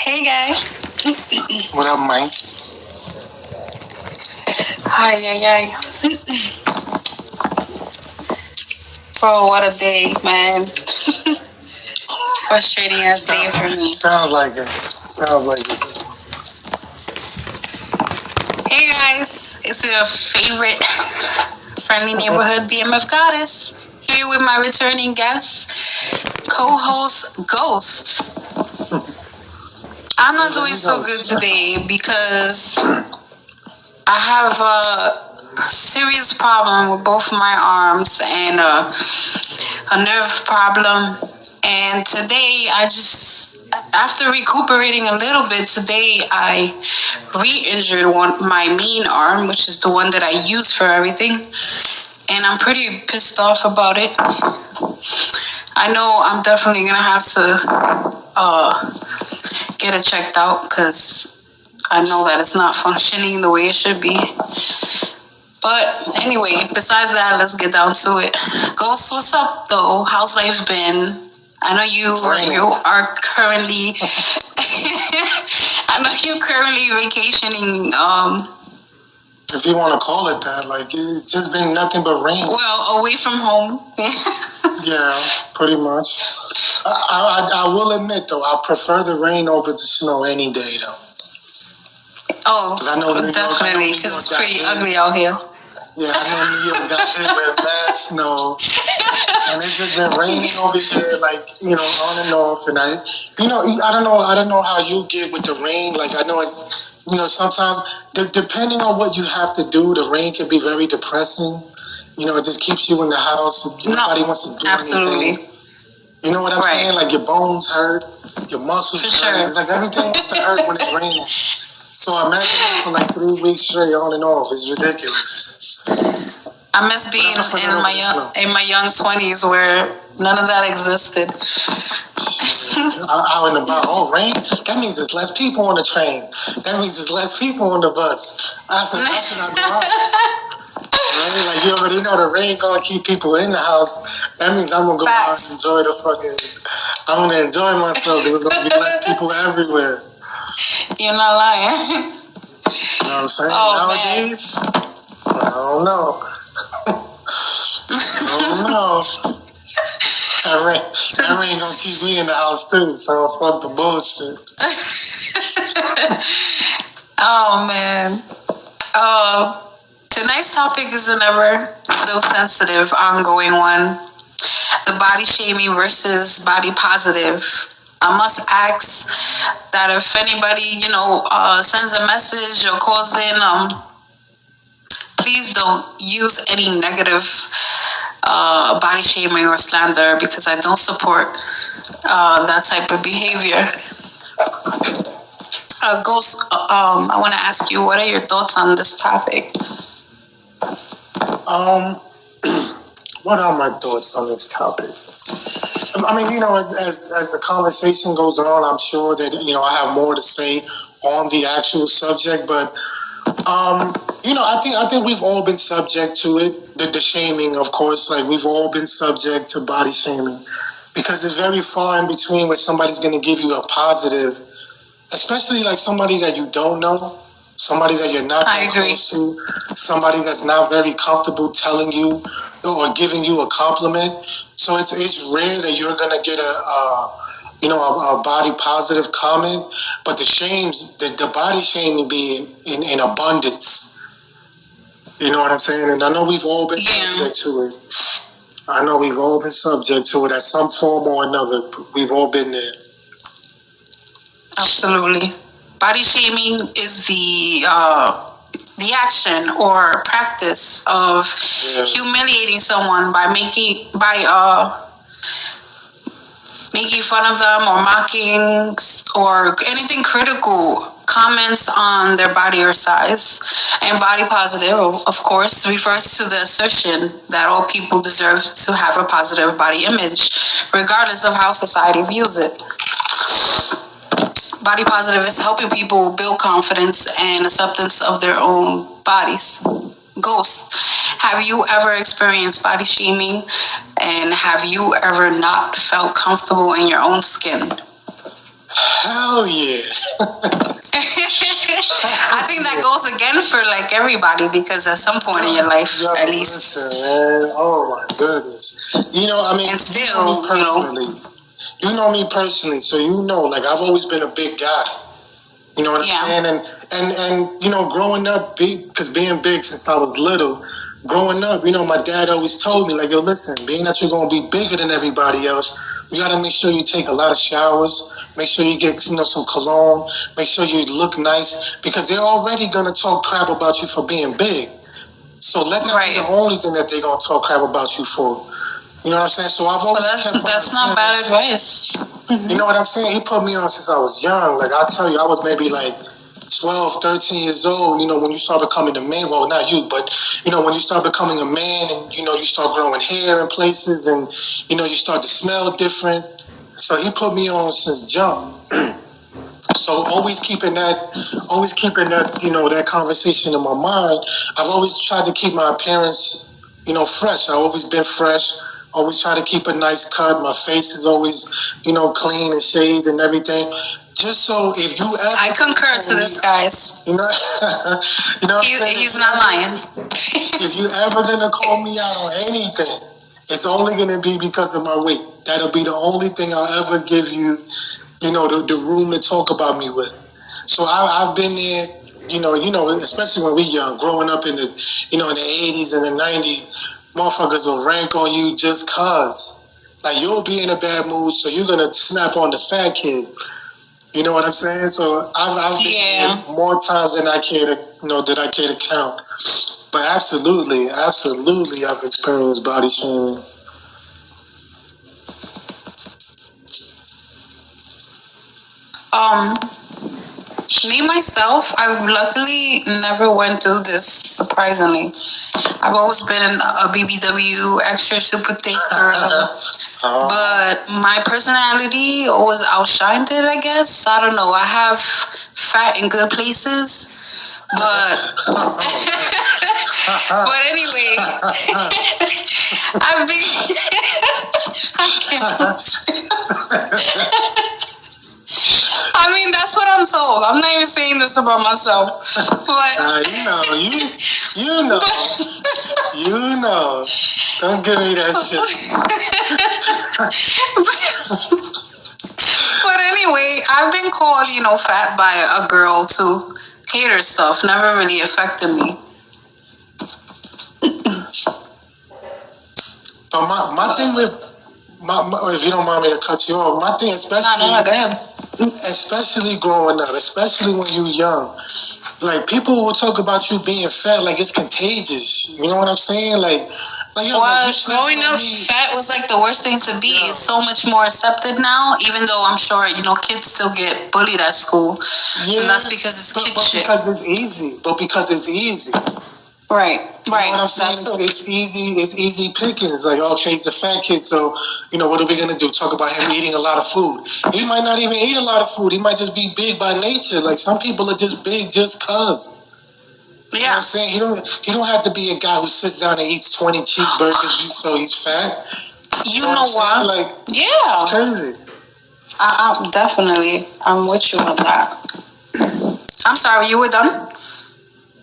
Hey guys. What up, Mike? Hi, hi. Bro, what a day, man. Frustrating as day for me. Sounds like it. Hey guys, it's your favorite friendly neighborhood BMF goddess here with my returning guest, co-host Ghost. I'm not doing so good today because I have a serious problem with both my arms and a nerve problem. And today after recuperating a little bit, today I re-injured my main arm, which is the one that I use for everything. And I'm pretty pissed off about it. I know I'm definitely going to have to get it checked out because I know that it's not functioning the way it should be. But anyway, besides that, let's get down to it. Ghost, what's up though? How's life been? I know you are currently vacationing. If you want to call it that, like it's just been nothing but rain. Well, away from home. Yeah, pretty much. I will admit though, I prefer the rain over the snow any day though. Oh, definitely, because it's pretty ugly out here. Yeah, I know New York got hit with bad snow, and it's just been raining over here, like on and off. And I don't know how you get with the rain. Like I know it's, sometimes depending on what you have to do, the rain can be very depressing. It just keeps you in the house. Nobody wants to do anything. You know what I'm saying? Like your bones hurt, your muscles hurt. It's like everything wants to hurt when it's raining. So imagine for like 3 weeks straight on and off. It's ridiculous. I miss being in my young 20s where none of that existed. Out and about. Oh, rain? That means there's less people on the train. That means there's less people on the bus. That's what I go out. Right? Like you already know the rain gonna keep people in the house. That means I'm gonna go out and enjoy I'm gonna enjoy myself. There's gonna be less people everywhere. You're not lying. You know what I'm saying? Nowadays, man. I don't know. That rain gonna keep me in the house too, so fuck the bullshit. Oh man. Tonight's topic is an ever so sensitive, ongoing one. The body shaming versus body positive. I must ask that if anybody, sends a message or calls in, please don't use any negative body shaming or slander because I don't support that type of behavior. Ghost, I want to ask you, what are your thoughts on this topic? What are my thoughts on this topic? I mean, as the conversation goes on, I'm sure that, I have more to say on the actual subject, but, I think we've all been subject to it, the shaming, of course, like we've all been subject to body shaming because it's very far in between where somebody's going to give you a positive, especially like somebody that you don't know, somebody that you're not that close to, somebody that's not very comfortable telling you or giving you a compliment. So it's rare that you're gonna get a body positive comment, but the body shaming be in abundance. You know what I'm saying? And I know we've all been subject to it. I know we've all been subject to it at some form or another. We've all been there. Absolutely. Body shaming is the action or practice of humiliating someone by making fun of them or mocking or anything critical comments on their body or size. And body positive, of course, refers to the assertion that all people deserve to have a positive body image, regardless of how society views it. Body positive is helping people build confidence and acceptance of their own bodies. Ghost, have you ever experienced body shaming, and have you ever not felt comfortable in your own skin? Hell Hell yeah. I think that goes again for like everybody because at some point in your life, Yo, at least, listen, man. Oh my goodness. You know, I mean, and you know me still, personally. You know me personally, so you know, like I've always been a big guy. You know what Yeah. I'm saying? And you know, growing up, because being big since I was little, growing up, you know, my dad always told me, like, yo, listen, being that you're gonna be bigger than everybody else, you gotta make sure you take a lot of showers, make sure you get, you know, some cologne, make sure you look nice, because they're already gonna talk crap about you for being big. So let that be the Right. only thing that they're gonna talk crap about you for. You know what I'm saying? So I've always Well, kept that's my not bad appearance. advice. You know what I'm saying? He put me on since I was young. Like, I'll tell you, I was maybe like 12, 13 years old, you know, when you start becoming a man. Well, not you, but, you know, when you start becoming a man and, you know, you start growing hair in places and, you know, you start to smell different. So he put me on since jump. So always keeping that, you know, that conversation in my mind. I've always tried to keep my appearance, you know, fresh. I've always been fresh. Always try to keep a nice cut. My face is always, you know, clean and shaved and everything. Just so if you ever, I concur to this, guys. you know, you know, He's not lying. if you ever gonna call me out on anything, it's only gonna be because of my weight. That'll be the only thing I'll ever give you, you know, the room to talk about me with. So I've been there, you know, especially when we young, growing up in the, you know, in the 80s and the 90s, motherfuckers will rank on you just cause. Like, you'll be in a bad mood, so you're gonna snap on the fat kid. You know what I'm saying? So I've been there more times than I care to, you know, that I care to count. But absolutely, I've experienced body shaming. Me myself, I've luckily never went through this. Surprisingly, I've always been a BBW extra super thick girl, but my personality always outshined it. I guess I don't know. I have fat in good places, but but anyway, I've been. I can't. I mean, that's what I'm told. I'm not even saying this about myself, but you know. Don't give me that shit. But anyway, I've been called, you know, fat by a girl too. Hater stuff never really affected me. But my thing with if you don't mind me to cut you off, my thing especially. No, go ahead. Especially growing up, especially when you're young, like people will talk about you being fat like it's contagious. You know what I'm saying? Like yo, well, like growing up, fat was like the worst thing to be. It's so much more accepted now, even though I'm sure, you know, kids still get bullied at school. Yeah, and that's because it's kid shit. Because it's easy. Right. You know what I'm saying? It's easy pickings. Like, okay, he's a fat kid, so, you know, what are we going to do? Talk about him eating a lot of food. He might not even eat a lot of food. He might just be big by nature. Like, some people are just big just cause. You know what I'm saying? He don't have to be a guy who sits down and eats 20 cheeseburgers so he's fat. You know what? Like, yeah. It's crazy. Definitely. I'm with you on that. I'm sorry, you were done?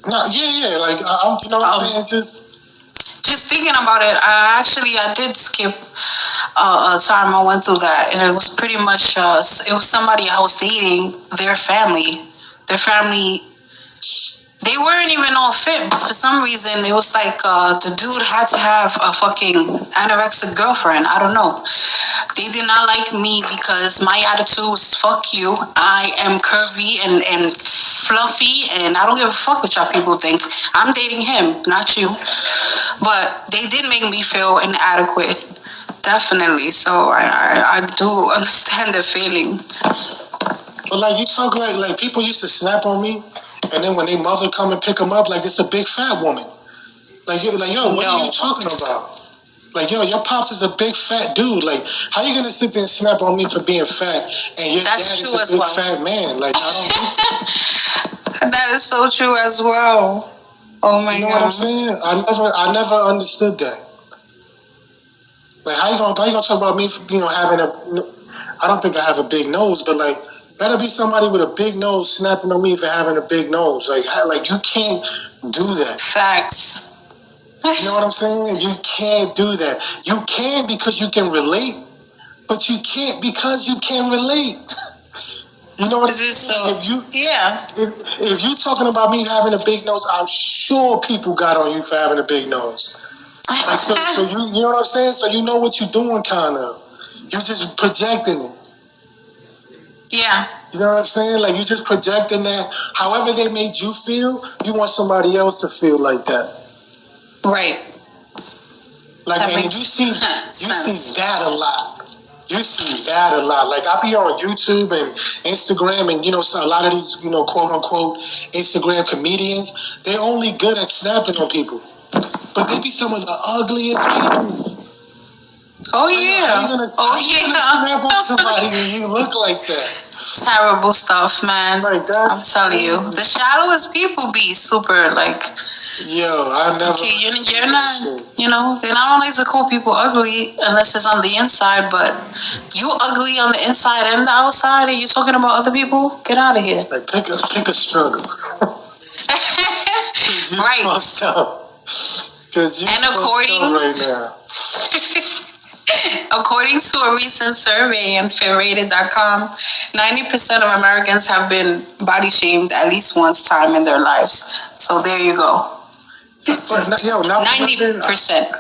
No, yeah. Like, you know what I'm saying? Just thinking about it, I did skip a time I went through that, and it was pretty much it was somebody I was dating. Their family, they weren't even all fit, but for some reason it was like the dude had to have a fucking anorexic girlfriend. I don't know. They did not like me because my attitude was fuck you. I am curvy and fluffy, and I don't give a fuck what y'all people think. I'm dating him, not you. But they did make me feel inadequate, definitely. So I do understand the feeling. But like, you talk like people used to snap on me, and then when their mother come and pick them up, like it's a big fat woman. Like yo, what are you talking about? Like, yo, your pops is a big fat dude. Like, how you gonna sit there and snap on me for being fat, and your dad is a big fat man? Like, I don't think that is so true as well. Oh my god. You know what I'm saying? I never understood that. Like, how you gonna talk about me for, you know, having I don't think I have a big nose, but like, That'll be somebody with a big nose snapping on me for having a big nose. Like you can't do that. Facts. You know what I'm saying? You can't do that. You can because you can relate, but you can't because you can relate. You know what I'm Is this saying? so? Yeah. If you talking about me having a big nose, I'm sure people got on you for having a big nose. Like so you know what I'm saying? So you know what you're doing, kind of. You're just projecting it. Yeah. You know what I'm saying? Like you just projecting that. However they made you feel, you want somebody else to feel like that. Right. Like, that and you see that a lot. You see that a lot. Like I be on YouTube and Instagram, and so a lot of these, quote unquote Instagram comedians, they're only good at snapping on people, but they be some of the ugliest people. Oh yeah. How you gonna snap on somebody when you look like that? Terrible stuff, man. Like I'm telling you, the shallowest people be super like. Yo, I never. Okay, you're not. They're not always the cool people ugly unless it's on the inside. But you ugly on the inside and the outside, and you talking about other people? Get out of here. Like pick a struggle. Right. Because you according right now. According to a recent survey on FitRated.com, 90% of Americans have been body shamed at least once time in their lives. So there you go. But 90%.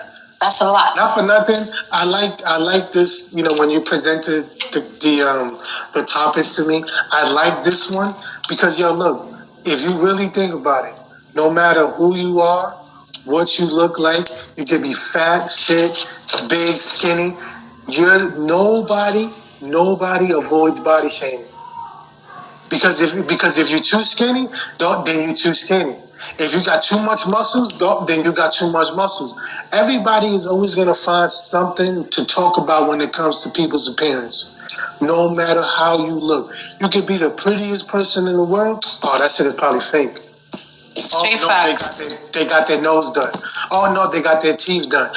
That's a lot. Not for nothing. I like this. When you presented the topics to me, I like this one because look, if you really think about it, no matter who you are, what you look like, you can be fat, sick, big, skinny. Nobody avoids body shaming. Because if you're too skinny, then you're too skinny. If you got too much muscles, then you got too much muscles. Everybody is always going to find something to talk about when it comes to people's appearance. No matter how you look. You could be the prettiest person in the world. Oh, that shit is probably fake. Straight facts. They got their nose done. Oh no, they got their teeth done.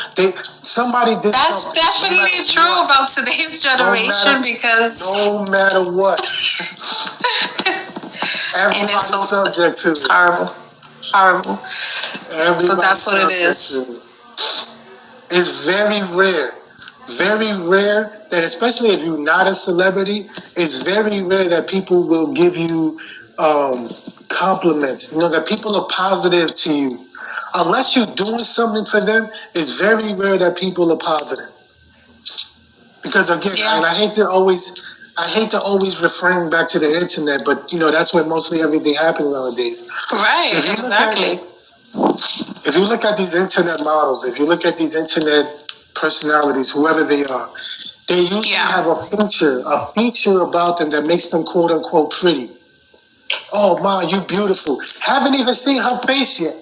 Somebody did. That's definitely true about today's generation because no matter what, everybody's subject to it. It's horrible. But that's what it is. It's very rare that, especially if you're not a celebrity, it's very rare that people will give you compliments. That people are positive to you. Unless you're doing something for them, it's very rare that people are positive. Because again, and I hate to always refrain back to the internet, but that's where mostly everything happens nowadays. Right, exactly. If you look at these internet models, if you look at these internet personalities, whoever they are, they usually have a feature about them that makes them quote unquote pretty. Oh, Ma, you beautiful. Haven't even seen her face yet.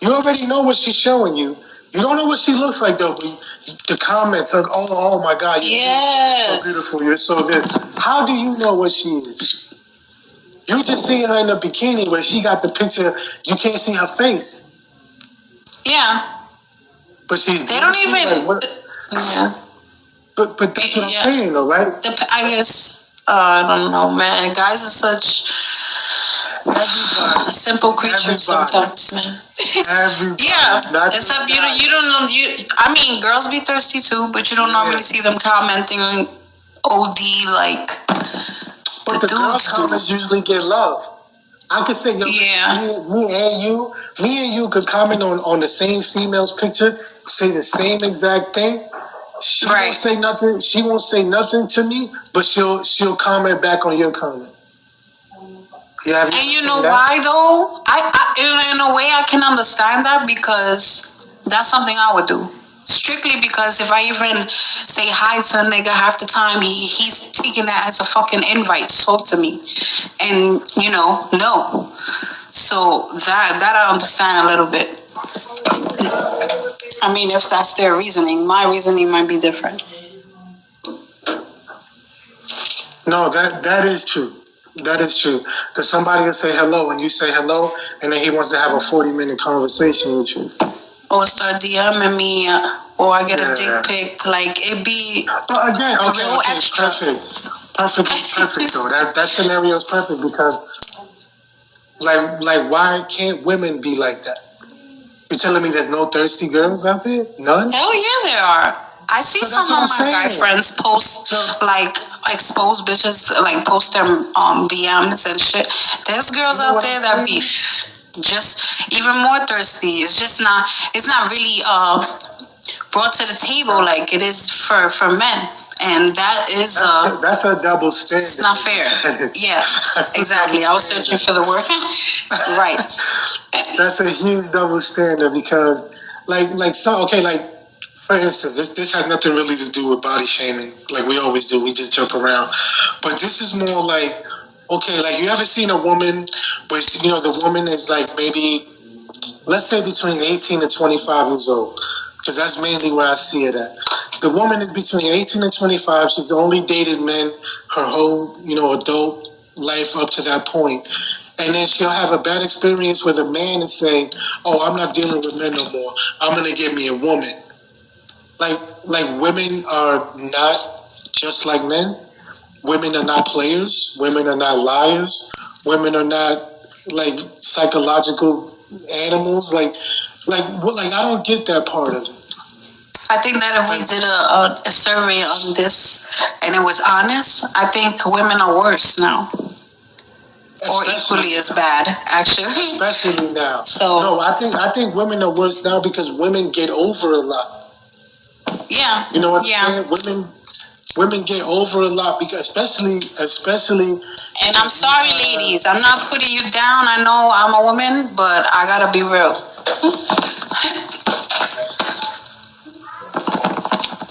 You already know what she's showing you. You don't know what she looks like, though. But the comments are, oh my God, you're so beautiful. You're so good. How do you know what she is? You just see her in a bikini where she got the picture. You can't see her face. Yeah. But she's. They don't even. Like, yeah. But that's what I'm saying, though, right? I guess. I don't know, man. Guys are such. Simple creatures sometimes, man. Except you don't know. I mean, girls be thirsty too, but you don't normally see them commenting OD like but the girl comments usually get love. I could say, me and you could comment on the same female's picture, say the same exact thing. She won't say nothing. She won't say nothing to me, but she'll comment back on your comment. Yeah, and you know why though? I in a way I can understand that because that's something I would do. Strictly because if I even say hi to a nigga half the time, he's taking that as a fucking invite to talk to me. And no. So that I understand a little bit. I mean, if that's their reasoning, my reasoning might be different. No, that is true. That is true. Because somebody will say hello and you say hello, and then he wants to have a 40-minute conversation with you. Or start DMing me, or I get a dick pic. Like, it be again, real extra. Perfect. perfect though. That scenario is perfect because like why can't women be like that? You're telling me there's no thirsty girls out there? None? Hell yeah, there are. I see So that's some what of I'm my guy saying. friends post So- like exposed bitches, like post their DMs and shit. There's girls You know out what there I'm that be just even more thirsty. It's just not. It's not really brought to the table like it is for men, and that is That's a double standard. it's not fair. Yeah, That's a exactly. double I was searching for the word. Right. That's a huge double standard because, like for instance, this has nothing really to do with body shaming, like we always do. We just jump around, but this is more like, okay, like you ever seen a woman, but the woman is like maybe, let's say between 18 and 25 years old, because that's mainly where I see it at. The woman is between 18 and 25. She's only dated men her whole, adult life up to that point. And then she'll have a bad experience with a man and say, "Oh, I'm not dealing with men no more. I'm gonna get me a woman." Like women are not just like men. Women are not players. Women are not liars. Women are not like psychological animals. Like I don't get that part of it. I think that if we did a survey on this and it was honest, I think women are worse now. Or equally as bad, actually. Especially now. So no, I think women are worse now because women get over a lot. Yeah. You know what I'm saying? Women get over a lot because especially. And I'm sorry, ladies. I'm not putting you down. I know I'm a woman, but I gotta be real.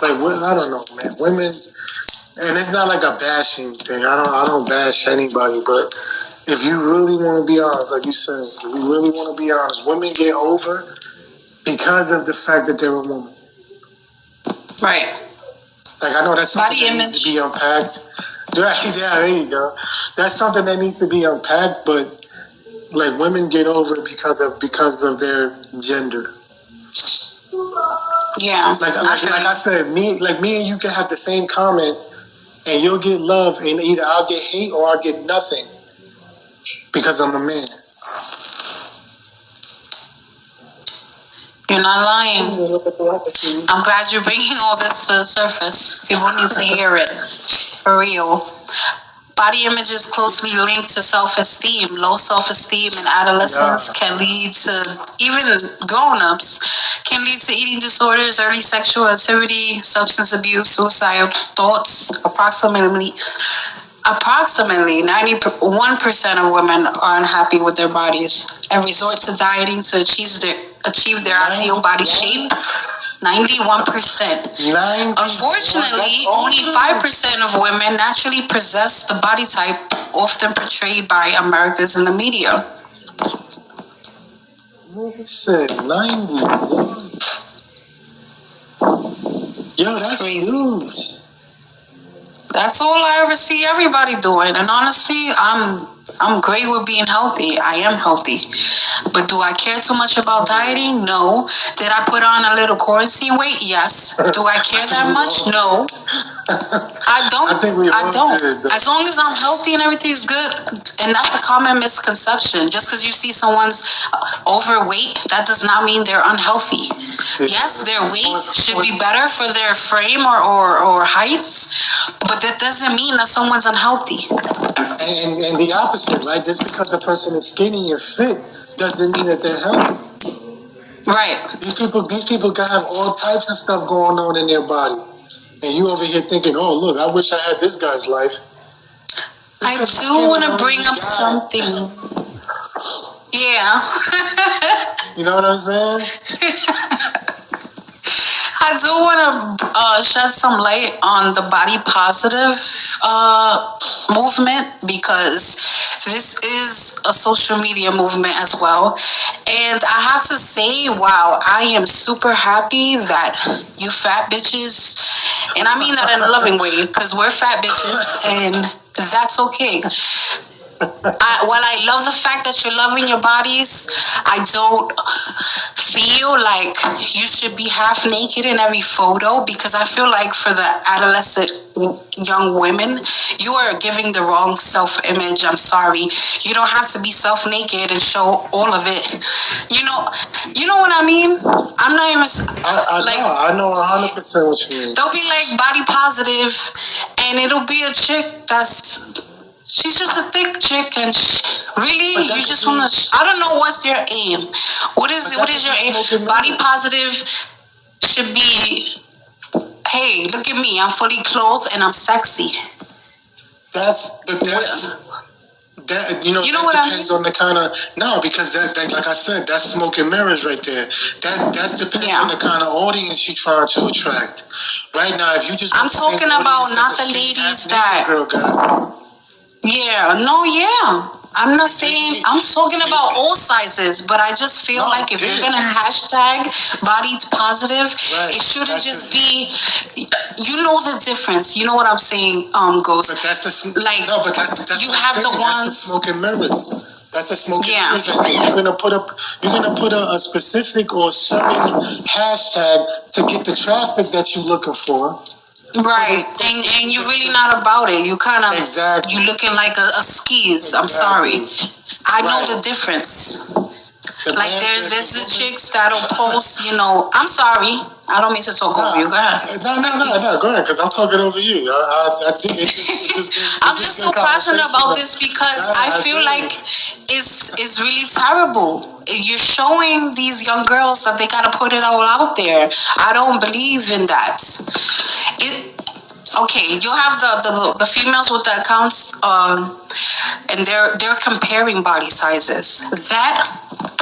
I don't know, man. Women, and it's not like a bashing thing. I don't bash anybody, but if you really want to be honest, like you said, if you really want to be honest, women get over because of the fact that they're a woman. Right. Like I know that's something Body that image needs to be unpacked. Right, yeah, there you go. That's something that needs to be unpacked, but like women get over it because of their gender. Yeah. Like I said, me and you can have the same comment, and you'll get love, and either I'll get hate or I'll get nothing because I'm a man. You're not lying. I'm glad you're bringing all this to the surface. People need to hear it. For real. Body image is closely linked to self-esteem. Low self-esteem in adolescence can lead to, even grown-ups, can lead to eating disorders, early sexual activity, substance abuse, suicidal thoughts. Approximately 91% of women are unhappy with their bodies and resort to dieting to achieve their ideal body shape. 91%. Unfortunately, only 5% of women naturally possess the body type often portrayed by Americans in the media. Nigga said 91. Yo, that's crazy. Huge. That's all I ever see everybody doing. And honestly, I'm great with being healthy. I am healthy. But do I care too much about dieting? No. Did I put on a little quarantine weight? Yes. Do I care that much? No. I don't. As long as I'm healthy and everything's good, and that's a common misconception. Just because you see someone's overweight, that does not mean they're unhealthy. Yes, their weight should be better for their frame or heights, but that doesn't mean that someone's unhealthy. And the opposite, right? Just because a person is skinny and fit doesn't mean that they're healthy. Right. These people can have all types of stuff going on in their body. And you over here thinking, "Oh, look, I wish I had this guy's life." I do want to bring up something. Yeah. You know what I'm saying? I do want to shed some light on the body positive movement, because this is a social media movement as well. And I have to say, wow, I am super happy that you fat bitches, and I mean that in a loving way, because we're fat bitches and that's okay. While I love the fact that you're loving your bodies, I don't feel like you should be half naked in every photo, because I feel like for the adolescent young women, you are giving the wrong self-image. I'm sorry. You don't have to be self-naked and show all of it. You know what I mean? I'm not even I know 100% what you mean. they'll be like body positive, and it'll be a chick she's just a thick chick, and really you just want to. I don't know what's your aim. What is your aim? Body positive should be, hey, look at me, I'm fully clothed and I'm sexy. That you know that depends on the kind of because that like I said, that's smoke and mirrors right there. That depends on the kind of audience you're trying to attract. Right now, if you just I'm talking about not the ladies that girl got. I'm not saying, I'm talking about all sizes, but I just feel like if you're going to hashtag body positive, it shouldn't just be, you know the difference. You know what I'm saying, Ghost? But that's the, you have the ones. That's the smoke and mirrors. That's a smoke and mirrors right there. You're gonna put a specific or certain hashtag to get the traffic that you're looking for. Right, and you're really not about it. You kind of, you looking like a skis. I'm sorry. I know the difference. Like there's the chicks that'll post, I'm sorry. I don't mean to talk over you. Go ahead. No, go ahead, because I'm talking over you. I think I'm just so passionate about this because I feel like it's really terrible. You're showing these young girls that they gotta put it all out there. I don't believe in that. Okay, you have the females with the accounts, and they're comparing body sizes.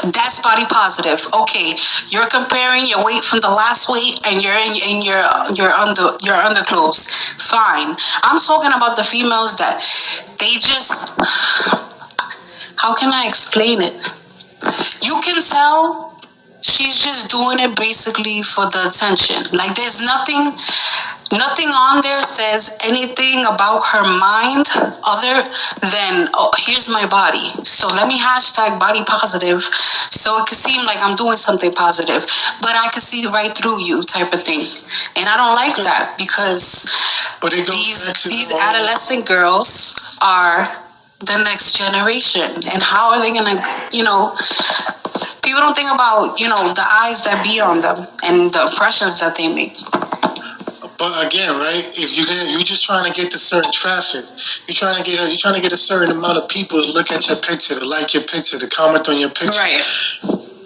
That's body positive. Okay, you're comparing your weight from the last weight, and you're in your underclothes. Fine. I'm talking about the females that they just. How can I explain it? You can tell she's just doing it basically for the attention. Like there's nothing on there says anything about her mind other than, oh, here's my body, so let me hashtag body positive so it could seem like I'm doing something positive, but I could see right through you type of thing. And I don't like that because these adolescent girls are the next generation, and how are they gonna, people don't think about, the eyes that be on them and the impressions that they make. But again, right? If you're just trying to get the certain traffic, you're trying to get a certain amount of people to look at your picture, to like your picture, to comment on your picture. Right.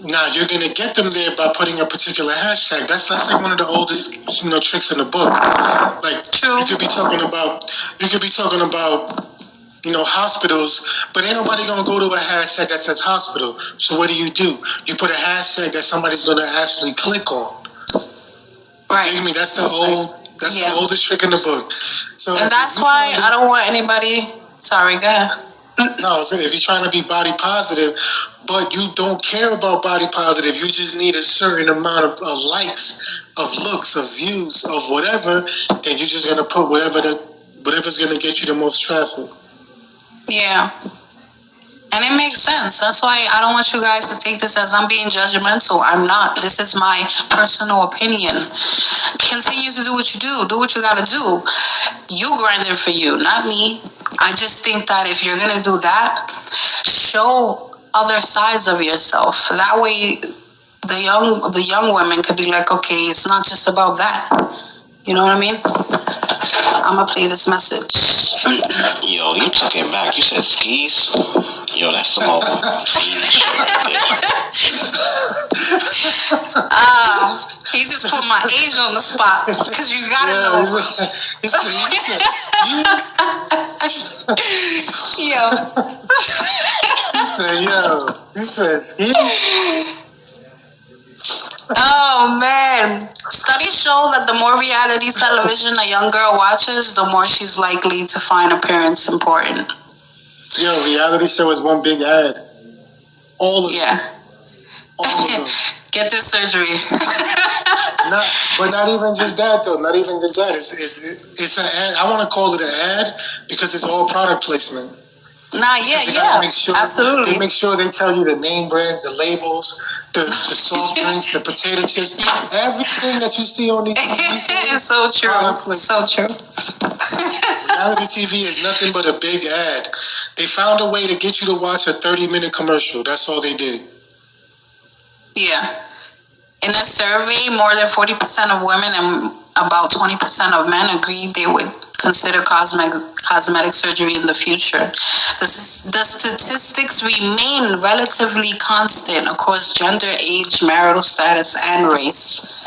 Now you're gonna get them there by putting a particular hashtag. That's like one of the oldest, tricks in the book. Like True. You could be talking about, hospitals, but ain't nobody gonna go to a hashtag that says hospital. So what do? You put a hashtag that somebody's gonna actually click on. Right. I mean, that's the oldest trick in the book. So, and that's why I don't want anybody. Sorry, go ahead. No, so if you're trying to be body positive, but you don't care about body positive, you just need a certain amount of likes, of looks, of views, of whatever, then you're just gonna put whatever's gonna get you the most traffic. Yeah. And it makes sense. That's why I don't want you guys to take this as I'm being judgmental. I'm not. This is my personal opinion. Continue to do what you do. Do what you gotta do. You grinding for you, not me. I just think that if you're gonna do that, show other sides of yourself. That way the young women could be like, okay, it's not just about that. You know what I mean? I'm gonna play this message. Yo, you took it back. You said skis? Yo, that's some old skis right there. He just put my age on the spot because you gotta know. He said skis? He said skis? Oh man. Studies show that the more reality television a young girl watches, the more she's likely to find appearance important. Yo, reality show is one big ad. All of them. All of them. Get this surgery. But not even just that though. Not even just that. It's an ad. I want to call it an ad because it's all product placement. Absolutely. They make sure they tell you the name brands, the labels. the soft drinks, the potato chips, everything that you see on these TV It's so true. product So true. reality TV is nothing but a big ad. They found a way to get you to watch a 30-minute commercial. That's all they did. Yeah. In a survey, more than 40% of women and about 20% of men agreed they would consider cosmetic surgery in the future. The statistics remain relatively constant across gender, age, marital status, and race.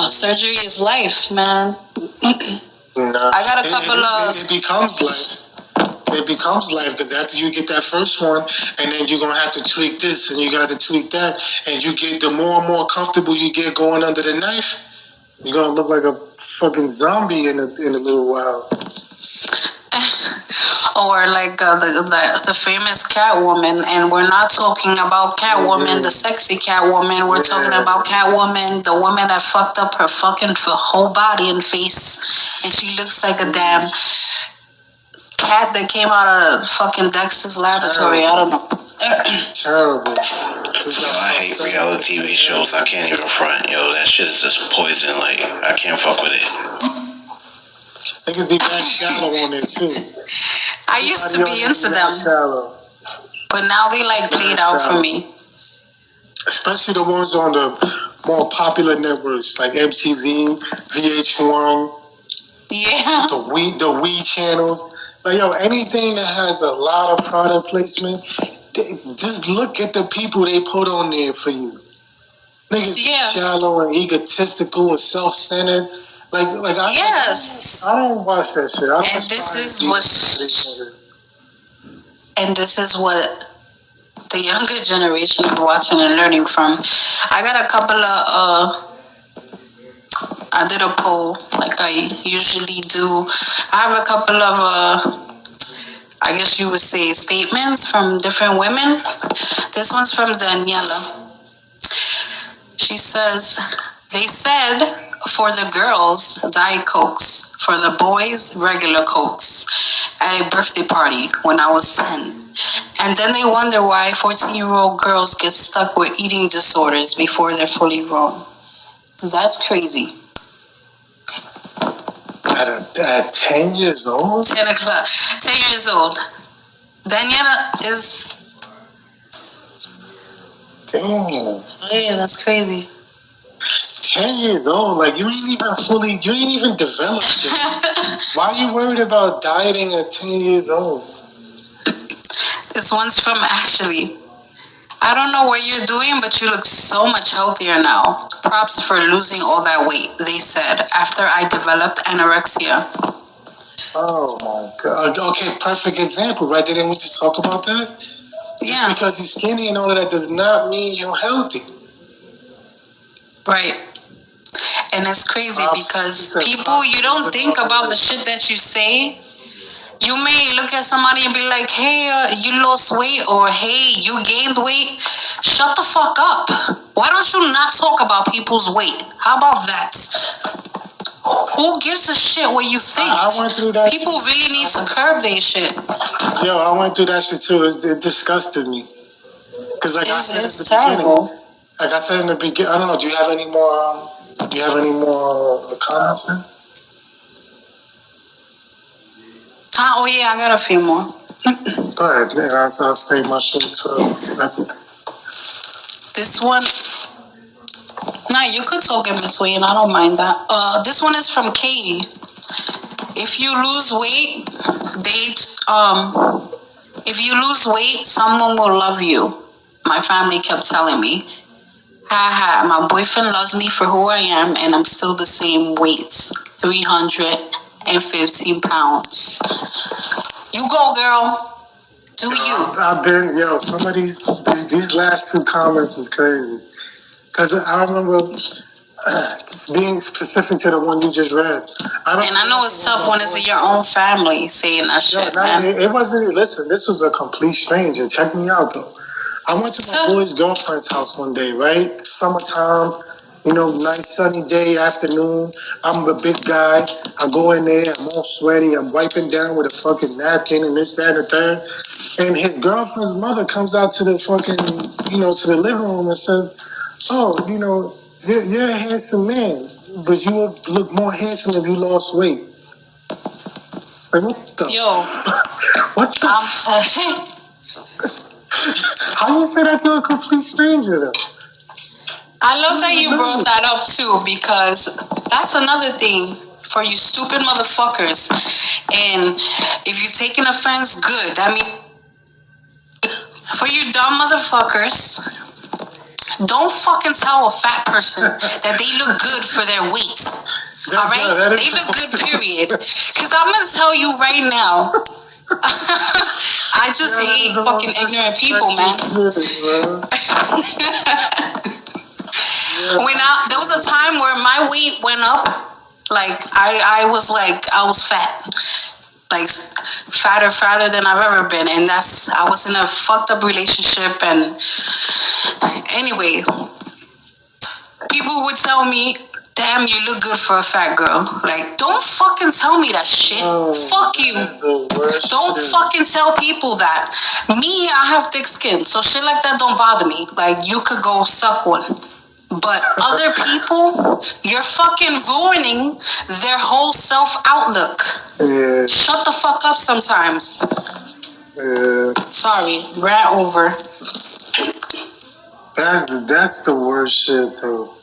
Surgery is life, man. I got a couple of... It becomes life. It becomes life because after you get that first one, and then you're going to have to tweak this, and you got to tweak that, and you get the more and more comfortable you get going under the knife, you're going to look like a fucking zombie in a little while. Or like the famous Catwoman, and we're not talking about Catwoman, the sexy Catwoman. We're talking about Catwoman, the woman that fucked up her fucking whole body and face, and she looks like a damn cat that came out of fucking Dexter's laboratory. I don't know. Terrible. I hate reality TV shows. I can't even front. Yo, that shit is just poison. Like, I can't fuck with it. They could be that shallow on it too. I used to be into them, shallow. but now they like played out for me. Especially the ones on the more popular networks like MTV, VH1, Yeah. the Wii channels. Like, yo, anything that has a lot of product placement, just look at the people they put on there for you. Niggas shallow and egotistical and self-centered. Like I don't watch that shit. And this is what the younger generation is watching and learning from. I got a couple of I did a poll like I usually do. I have a couple of I guess you would say statements from different women. This one's from Daniela. She says, they said for the girls, Diet Cokes. For the boys, regular Cokes. At a birthday party when I was 10. And then they wonder why 14-year-old girls get stuck with eating disorders before they're fully grown. That's crazy. At 10 years old? 10 years old. Daniela is... Damn. Yeah, that's crazy. 10 years old, like you ain't even developed yet. Why are you worried about dieting at 10 years old? This one's from Ashley. I don't know what you're doing, but you look so much healthier now. Props for losing all that weight, they said, after I developed anorexia. Oh my God. Okay, perfect example, right? Didn't we just talk about that? Just because you're skinny and all of that does not mean you're healthy. Right. And it's crazy because people, you don't think about the shit that you say. You may look at somebody and be like, hey, you lost weight, or hey, you gained weight. Shut the fuck up. Why don't you not talk about people's weight? How about that? Who gives a shit what you think? I went through that. People really need to curb their shit. Yo, I went through that shit too. It disgusted me. Because it's terrible. Like I said in the beginning, I don't know. Do you have any more? Comments? Then? Oh yeah, I got a few more. Go ahead. Yeah, I'll save my shit that's it. This one. Nah, you could talk in between. I don't mind that. This one is from Katie. If you lose weight, someone will love you. My family kept telling me. My boyfriend loves me for who I am, and I'm still the same weight, 315 pounds. You go, girl. Do you? I've been, some of these last two comments is crazy. Because I remember being specific to the one you just read. I know it's tough when it's your own family saying that shit, man. It wasn't, listen, this was a complete stranger. Check me out, though. I went to my boy's girlfriend's house one day, right? Summertime. Nice sunny day, afternoon. I'm the big guy. I go in there, I'm all sweaty. I'm wiping down with a fucking napkin and this, that, and the third. And his girlfriend's mother comes out to the fucking, to the living room and says, "Oh, you're a handsome man, but you would look more handsome if you lost weight." Like, what the? Yo, What the? How you say that to a complete stranger, though? I love that you brought that up too, because that's another thing for you stupid motherfuckers. And if you're taking offense, good. I mean, for you dumb motherfuckers, don't fucking tell a fat person that they look good for their weight. All right? They look good, period. Because I'm going to tell you right now, I just hate fucking ignorant people, man. There was a time where my weight went up. Like, I was fat. Like, fatter than I've ever been. And I was in a fucked up relationship. And anyway, people would tell me, "Damn, you look good for a fat girl." Like, don't fucking tell me that shit. Fuck you. Don't fucking tell people that. Me, I have thick skin, so shit like that don't bother me. Like, you could go suck one. But other people, you're fucking ruining their whole self-outlook. Yeah. Shut the fuck up sometimes. Yeah. Sorry, rant over. That's the worst shit, though.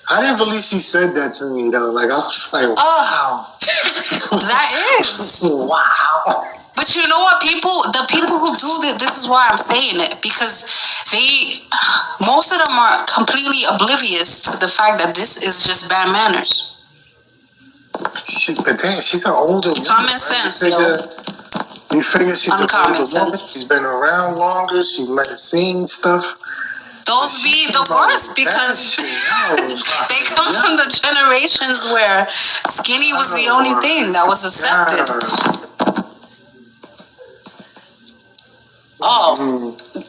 I didn't believe she said that to me, though. Like, I was like, wow. That is. Wow. But you know what, the people who do this is why I'm saying it, because most of them are completely oblivious to the fact that this is just bad manners. But damn, she's an older woman. Common sense, yo. You figure she's Uncommon an older woman. She's been around longer. She might have seen stuff. Those be the worst, because they come from the generations where skinny was the only thing that was accepted. Oh,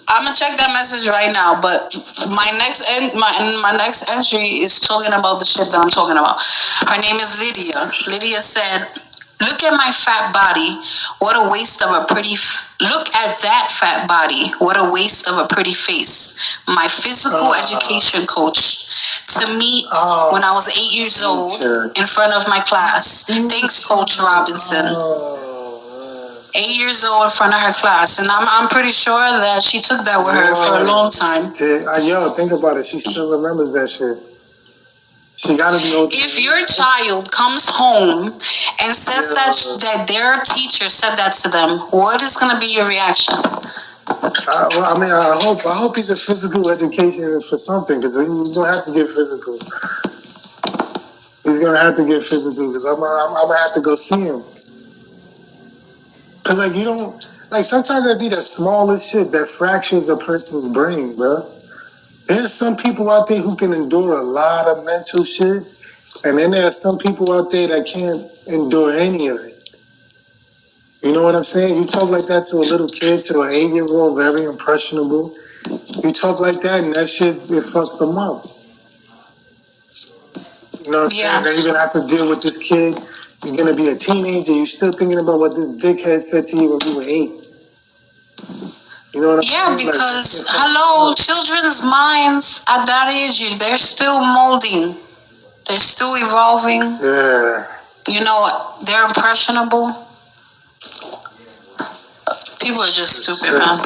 I'm gonna check that message right now. But my next entry is talking about the shit that I'm talking about. Her name is Lydia. Lydia said, "Look at my fat body. What a waste of a pretty. Look at that fat body. What a waste of a pretty face. My physical education coach to me when I was 8 years old in front of my class. Thanks, Coach Robinson." 8 years old in front of her class, and I'm pretty sure that she took that with her for a long time. Yo, think about it. She still remembers that shit. She gotta be old. If your child comes home and says that their teacher said that to them, what is gonna be your reaction? I hope he's a physical education for something, because he's gonna have to get physical. He's gonna have to get physical, because I'm gonna have to go see him. Because, like, you don't... Like, sometimes it be the smallest shit that fractures a person's brain, bro. There's some people out there who can endure a lot of mental shit, and then there are some people out there that can't endure any of it. You know what I'm saying? You talk like that to a little kid, to an 8-year-old, very impressionable. You talk like that, and that shit, it fucks them up. You know what I'm saying? Then you're going to have to deal with this kid. You're going to be a teenager. You're still thinking about what this dickhead said to you when you were 8. You know what I'm saying? Yeah, because, hello, children's minds at that age, they're still molding. They're still evolving. Yeah. You know, they're impressionable. People are just stupid, man.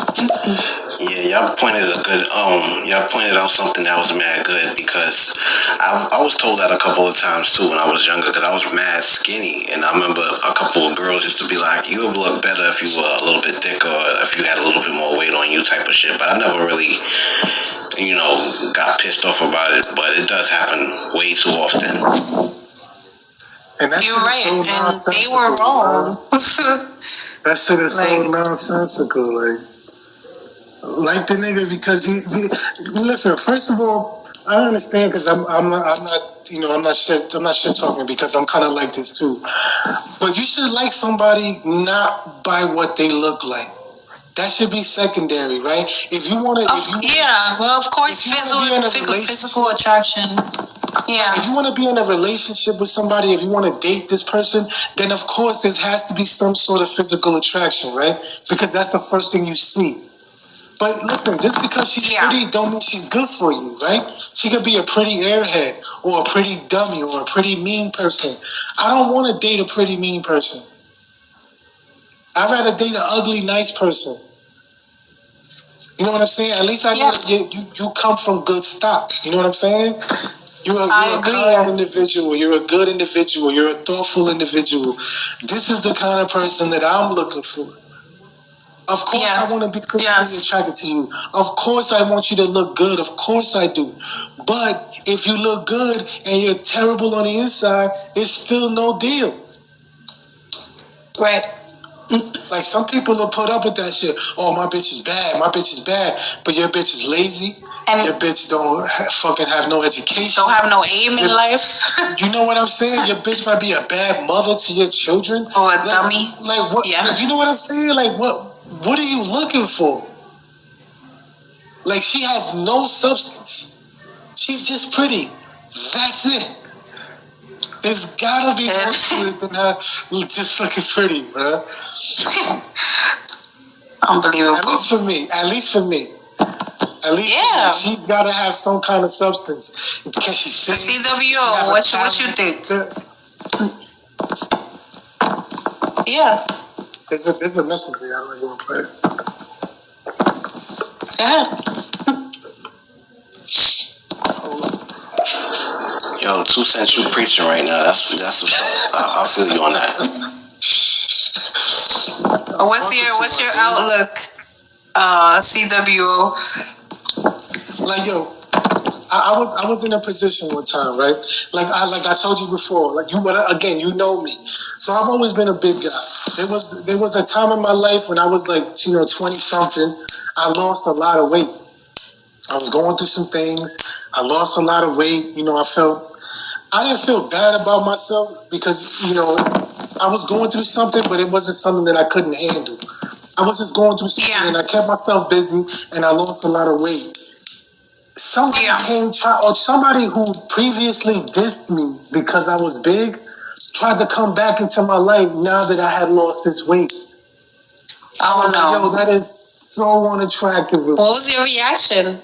Yeah, y'all pointed out something that was mad good, because I was told that a couple of times too when I was younger, because I was mad skinny, and I remember a couple of girls used to be like, "You would look better if you were a little bit thicker, or if you had a little bit more weight on you," type of shit. But I never really, got pissed off about it. But it does happen way too often. And you're right, so and they were wrong. That shit is so nonsensical, like the nigga, because he listen. First of all, I understand, because I'm not shit talking, because I'm kind of like this too. But you should like somebody not by what they look like. that should be secondary, right? If you want to, of course, physical attraction. Yeah. If you want to be in a relationship with somebody, if you want to date this person, then of course there has to be some sort of physical attraction, right? Because that's the first thing you see. But listen, just because she's pretty don't mean she's good for you, right? She could be a pretty airhead or a pretty dummy or a pretty mean person. I don't want to date a pretty mean person. I'd rather date an ugly, nice person. You know what I'm saying? At least I know that you come from good stock. You know what I'm saying? You're a kind individual. You're a good individual. You're a thoughtful individual. This is the kind of person that I'm looking for. Of course, I want to be physically attracted to you. Of course, I want you to look good. Of course, I do. But if you look good and you're terrible on the inside, it's still no deal. Right. Like some people will put up with that shit. Oh, my bitch is bad. My bitch is bad. But your bitch is lazy. And your bitch don't fucking have no education. Don't have no aim in life. You know what I'm saying? Your bitch might be a bad mother to your children. Or a dummy. Like what? Yeah. You know what I'm saying? Like what are you looking for? Like she has no substance. She's just pretty. That's it. There's gotta be more to it than her just fucking pretty, bro. Unbelievable. At least for me. At least she's gotta have some kind of substance. Can she sing? CWO, what you think? Yeah. There's a message here. I don't even want to play it. Yeah. Yo, 2 Cents, you preaching right now. That's what's up. I feel you on that. What's your outlook, CWO? Like yo, I was in a position one time, right? Like I told you before, like you know me. So I've always been a big guy. There was a time in my life when I was like 20 something. I lost a lot of weight. I was going through some things. I lost a lot of weight. I didn't feel bad about myself because I was going through something, but it wasn't something that I couldn't handle. I was just going through something, and I kept myself busy, and I lost a lot of weight. Somebody who previously dissed me because I was big tried to come back into my life now that I had lost this weight. Oh no! Yo, that is so unattractive. What was your reaction?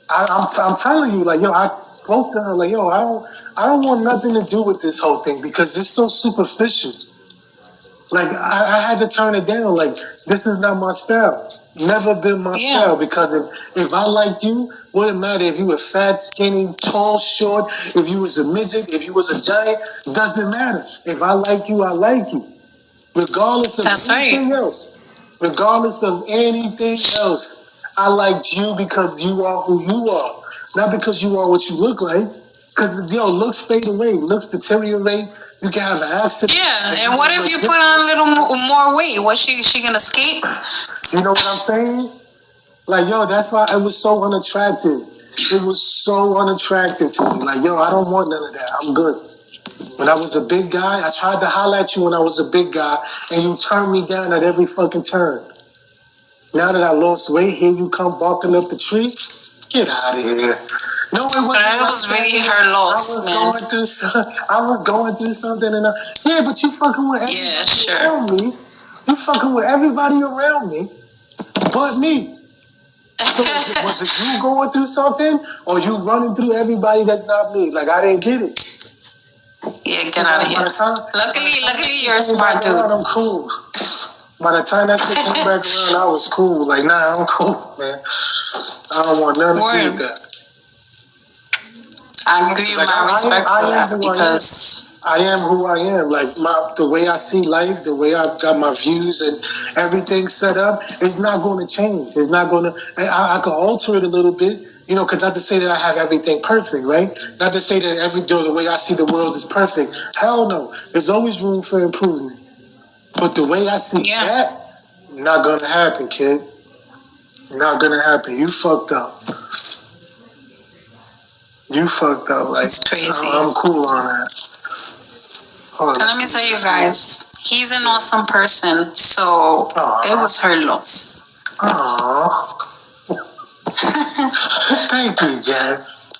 I'm telling you, like, I spoke to her, like, I don't want nothing to do with this whole thing because it's so superficial. Like, I had to turn it down. Like, this is not my style. Never been my style because if I liked you, wouldn't matter if you were fat, skinny, tall, short, if you was a midget, if you was a giant, doesn't matter. If I like you, I like you. Regardless of anything else. Regardless of anything else. I liked you because you are who you are. Not because you are what you look like. Because, looks fade away. Looks deteriorate. You can have an accident. Yeah, and what if you put on a little more weight? Was she gonna skate? You know what I'm saying? Like, that's why it was so unattractive. It was so unattractive to me. Like, I don't want none of that. I'm good. When I was a big guy, I tried to holler at you when I was a big guy, and you turned me down at every fucking turn. Now that I lost weight, here you come barking up the tree. Get out of here. No, it wasn't. But it was really her loss, man. I was going through something, and but you fucking with everybody around me. You fucking with everybody around me, but me. So was it you going through something, or you running through everybody that's not me? Like, I didn't get it. Yeah, get out of here. Luckily, you're a smart dude. I'm cool. By the time that shit came back around, I was cool. Like, nah, I'm cool, man. I don't want nothing to do with that. I give you my respect for that because I am who I am. Like the way I see life, the way I've got my views and everything set up, it's not going to change. It's not going to. I could alter it a little bit, because not to say that I have everything perfect, right? Not to say that the way I see the world is perfect. Hell no. There's always room for improvement. But the way I see that, not gonna happen, kid. Not gonna happen. You fucked up. Like, it's crazy. I'm cool on that. And let me tell you guys, he's an awesome person, so it was her loss. Aww. Thank you, Jess.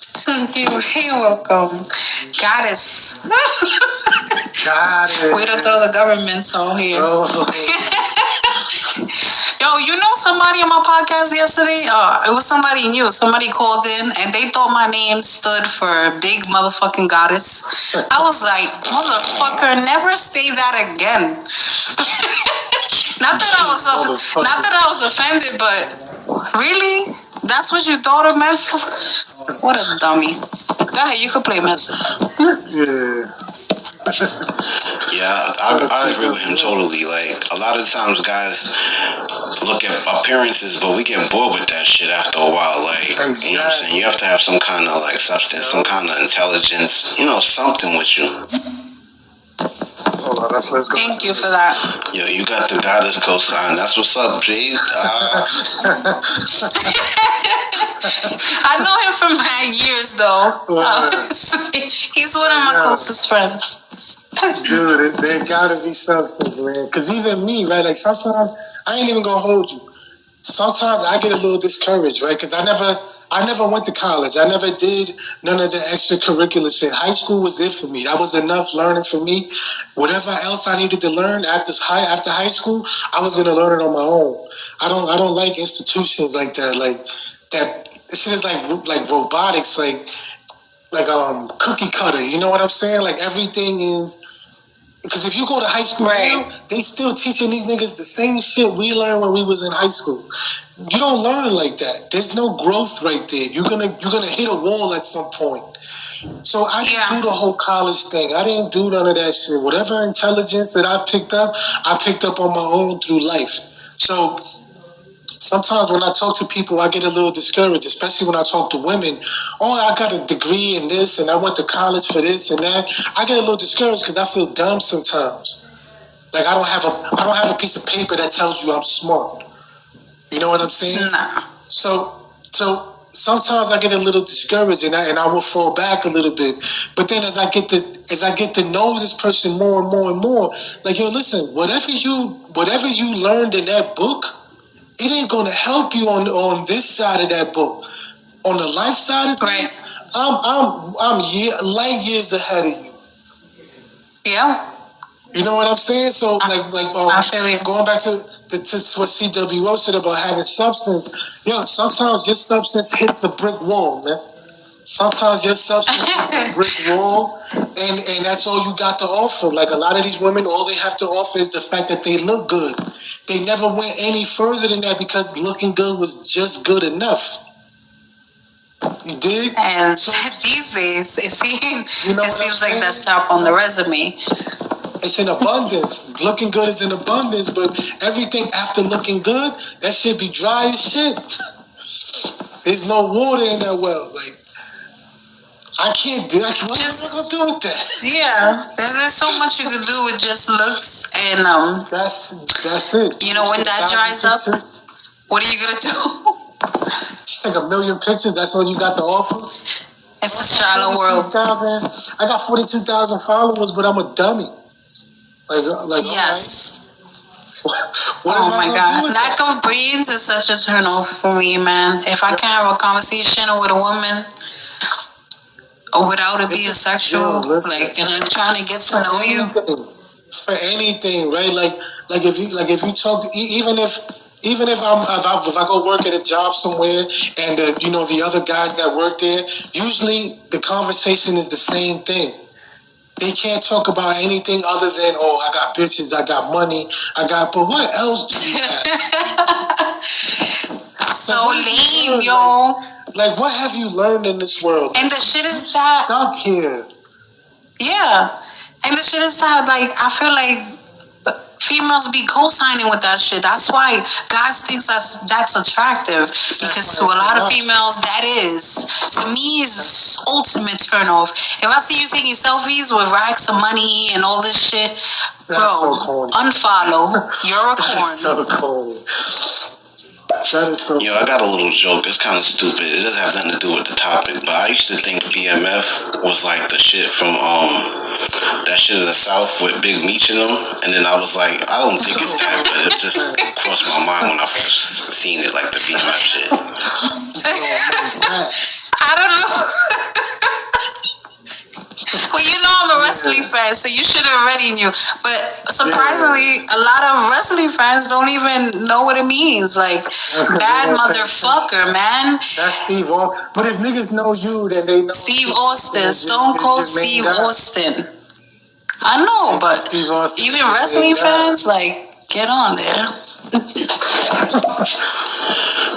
You're welcome. Goddess. Got it. Way to throw the governments on here. Oh. Yo, you know somebody on my podcast yesterday? It was somebody new. Somebody called in and they thought my name stood for big motherfucking goddess. I was like, motherfucker, never say that again. Not that I was offended, but really? That's what you thought it meant? What a dummy. Go ahead, you can play message. Yeah. Yeah, I agree with him totally. Like, a lot of times guys look at appearances, but we get bored with that shit after a while. Like, you know what I'm saying? You have to have some kind of, like, substance, some kind of intelligence, you know, something with you. Hold on, let's go. Thank you for that. Yo, you got the goddess cosign. That's what's up, G. I know him for mad years, though. He's one of my closest friends. Dude, there gotta be substance, man. Because even me, right? Like, sometimes, I ain't even gonna hold you. Sometimes I get a little discouraged, right? Because I never went to college. I never did none of the extracurricular shit. High school was it for me. That was enough learning for me. Whatever else I needed to learn after high school, I was gonna learn it on my own. I don't like institutions like that. Like that. This shit is like robotics. Like cookie cutter. You know what I'm saying? Like everything is. Because if you go to high school now, they still teaching these niggas the same shit we learned when we was in high school. You don't learn like that. There's no growth right there. You're gonna hit a wall at some point. So I didn't do the whole college thing. I didn't do none of that shit. Whatever intelligence that I picked up on my own through life. So sometimes when I talk to people, I get a little discouraged, especially when I talk to women. Oh, I got a degree in this, and I went to college for this and that. I get a little discouraged because I feel dumb sometimes. Like I don't have a piece of paper that tells you I'm smart. You know what I'm saying? Nah. So sometimes I get a little discouraged, and I will fall back a little bit. But then as I get to know this person more and more and more, like, yo, listen, whatever you learned in that book, it ain't gonna help you on this side of that book. On the life side of things, I'm light years ahead of you. Yeah. You know what I'm saying? So I feel you. Going back to what CWO said about having substance, sometimes your substance hits a brick wall, man. Sometimes your substance hits a brick wall, and that's all you got to offer. Like a lot of these women, all they have to offer is the fact that they look good. They never went any further than that because looking good was just good enough. You dig? And these days, it seems like that's top on the resume. It's in abundance. Looking good is in abundance, but everything after looking good, that shit be dry as shit. There's no water in that well. Like, I can't do that. What am I gonna do with that? Yeah, there's so much you can do with just looks, and that's it. You know, when that dries up, what are you gonna do? Take a million pictures. That's all you got to offer. It's a shallow world. I got 42,000 followers, but I'm a dummy. Like yes. What oh my God, lack of brains is such a turn off for me, man. If I can't have a conversation with a woman without it being sexual, and I'm trying to get to know you. For anything, right? Like if you talk, even if I go work at a job somewhere, and the other guys that work there, usually the conversation is the same thing. They can't talk about anything other than, oh, I got bitches, I got money, but what else do you have? So lame, yo. Like, what have you learned in this world? And the shit is that... stuck here. Yeah. And the shit is that, like, I feel like females be co-signing with that shit. That's why guys think that's attractive. Because to a lot of females, that is. To me, is ultimate turn off. If I see you taking selfies with racks of money and all this shit, that's so corny. Unfollow. You're a corn. That's so corny. That is so. Yo, I got a little joke. It's kind of stupid. It doesn't have nothing to do with the topic, but I used to think BMF was like the shit from that shit in the South with Big Meech in them, and then I was like, I don't think it's that, but it just crossed my mind when I first seen it, like the BMF shit. I don't know. Well, you know I'm a wrestling fan, so you should have already knew. But surprisingly, a lot of wrestling fans don't even know what it means. Like, bad motherfucker, man. That's Steve Austin. But if niggas know you, then they know Steve Austin, Stone Cold Steve Austin. I know, but even wrestling fans, like, get on there.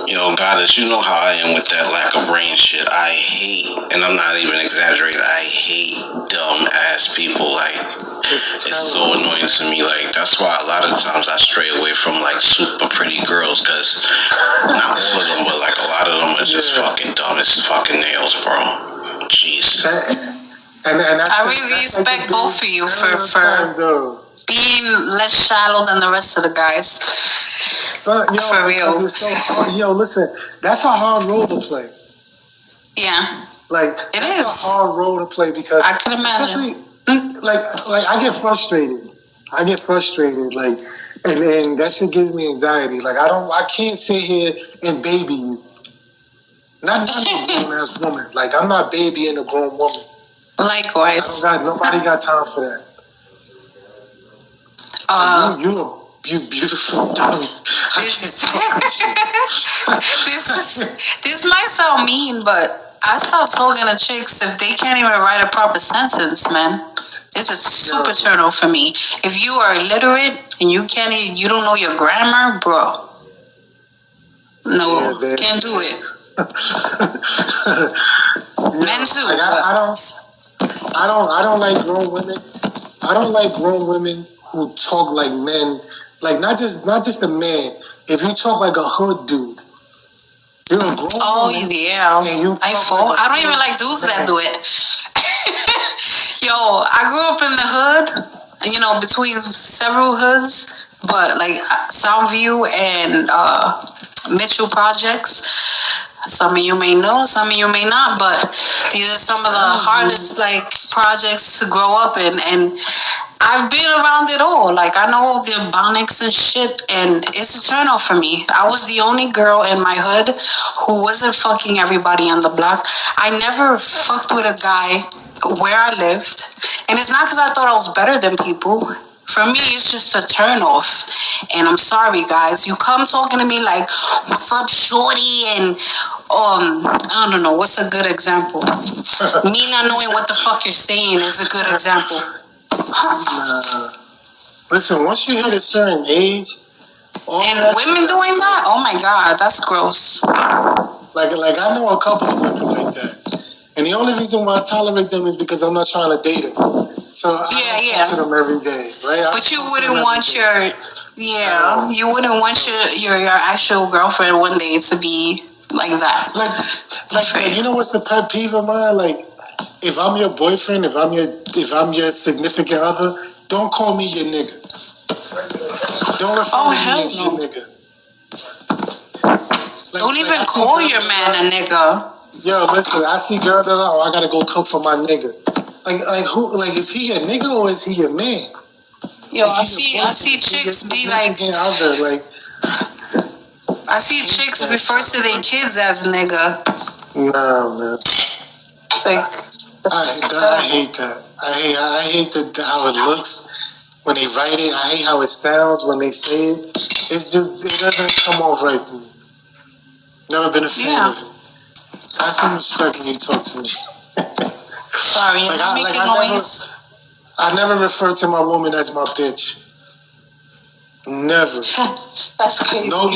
Yo, Goddess, you know how I am with that lack of brain shit. I hate, and I'm not even exaggerating, I hate dumb ass people. Like, it's so annoying to me. Like, that's why a lot of times I stray away from like super pretty girls, because not all of them, but like a lot of them are just fucking dumb as fucking nails, bro. Jeez. And I really respect both of you for being less shallow than the rest of the guys. For real. It's so hard. Yo, listen, that's a hard role to play. Yeah. Like, it's a hard role to play because I can imagine. Like I get frustrated. Like, and that shit gives me anxiety. Like, I can't sit here and baby you. Not a grown ass woman. Like, I'm not babying a grown woman. Likewise. Nobody got time for that. You beautiful dummy. This might sound mean, but I stop talking to chicks if they can't even write a proper sentence, man. It's a super turn off for me. If you are illiterate and you don't know your grammar, bro. No, can't do it. Men too. I don't like grown women. I don't like grown women who talk like men. Like, not just a man. If you talk like a hood dude, you're a grown woman. Oh, yeah. I don't even like dudes that do it. Yo, I grew up in the hood, between several hoods, but like Soundview and Mitchell Projects. Some of you may know, some of you may not, but these are some of the hardest like projects to grow up in, and I've been around it all. Like, I know the Ebonics and shit, and it's a turn off for me. I was the only girl in my hood who wasn't fucking everybody on the block. I never fucked with a guy where I lived, and it's not because I thought I was better than people. For me, it's just a turn off. And I'm sorry, guys. You come talking to me like, what's up, shorty? And, I don't know. What's a good example? Me not knowing what the fuck you're saying is a good example. Listen, once you hit a certain age... And women doing that? Oh, my God. That's gross. Like I know a couple of women like that. And the only reason why I tolerate them is because I'm not trying to date them. So I don't talk to them every day, right? But you wouldn't want you wouldn't want your actual girlfriend one day to be like that. Like you know what's a pet peeve of mine? Like, if I'm your boyfriend, if I'm your significant other, don't call me your nigga. Don't refer to me as your nigga. Don't even call your man a nigga. Yo, listen, I see girls that are like, I gotta go cook for my nigga. Like who? Like, is he a nigga or is he a man? Yo, I see chicks be like, I see chicks refer to their kids as nigga. Nah, man. Like, I hate that. I hate how it looks when they write it. I hate how it sounds when they say it. It doesn't come off right to me. Never been a fan of it. Have some respect when you talk to me. Sorry, I never refer to my woman as my bitch. Never. That's crazy. No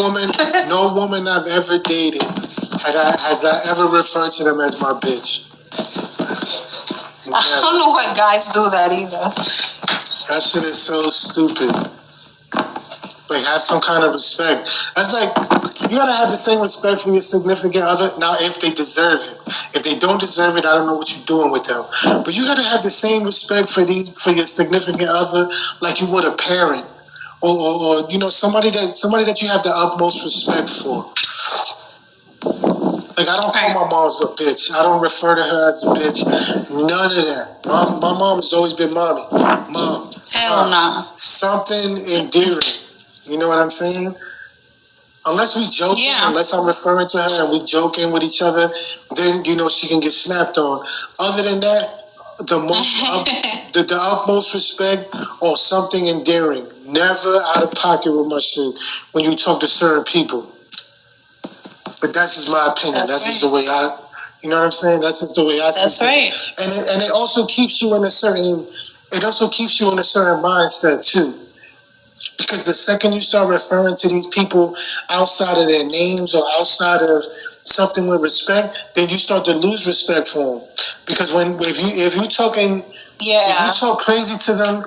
woman I've ever dated has I ever referred to them as my bitch. Never. I don't know why guys do that either. That shit is so stupid. Like, have some kind of respect. That's like, you gotta have the same respect for your significant other. Now, if they deserve it. If they don't deserve it, I don't know what you're doing with them. But you gotta have the same respect for your significant other like you would a parent or you know, somebody that you have the utmost respect for. Like, I don't call my mom a bitch. I don't refer to her as a bitch. None of that. My mom has always been mommy. Mom. Hell no. Something endearing. You know what I'm saying? Unless we joking, unless I'm referring to her and we joking with each other, then, you know, she can get snapped on. Other than that, the utmost respect or something endearing. Never out of pocket with my shit when you talk to certain people. But that's just my opinion. That's just the way you know what I'm saying? That's just the way I see it. That's right. And it also keeps you in a certain mindset too. Because the second you start referring to these people outside of their names or outside of something with respect, then you start to lose respect for them. Because if you talk crazy to them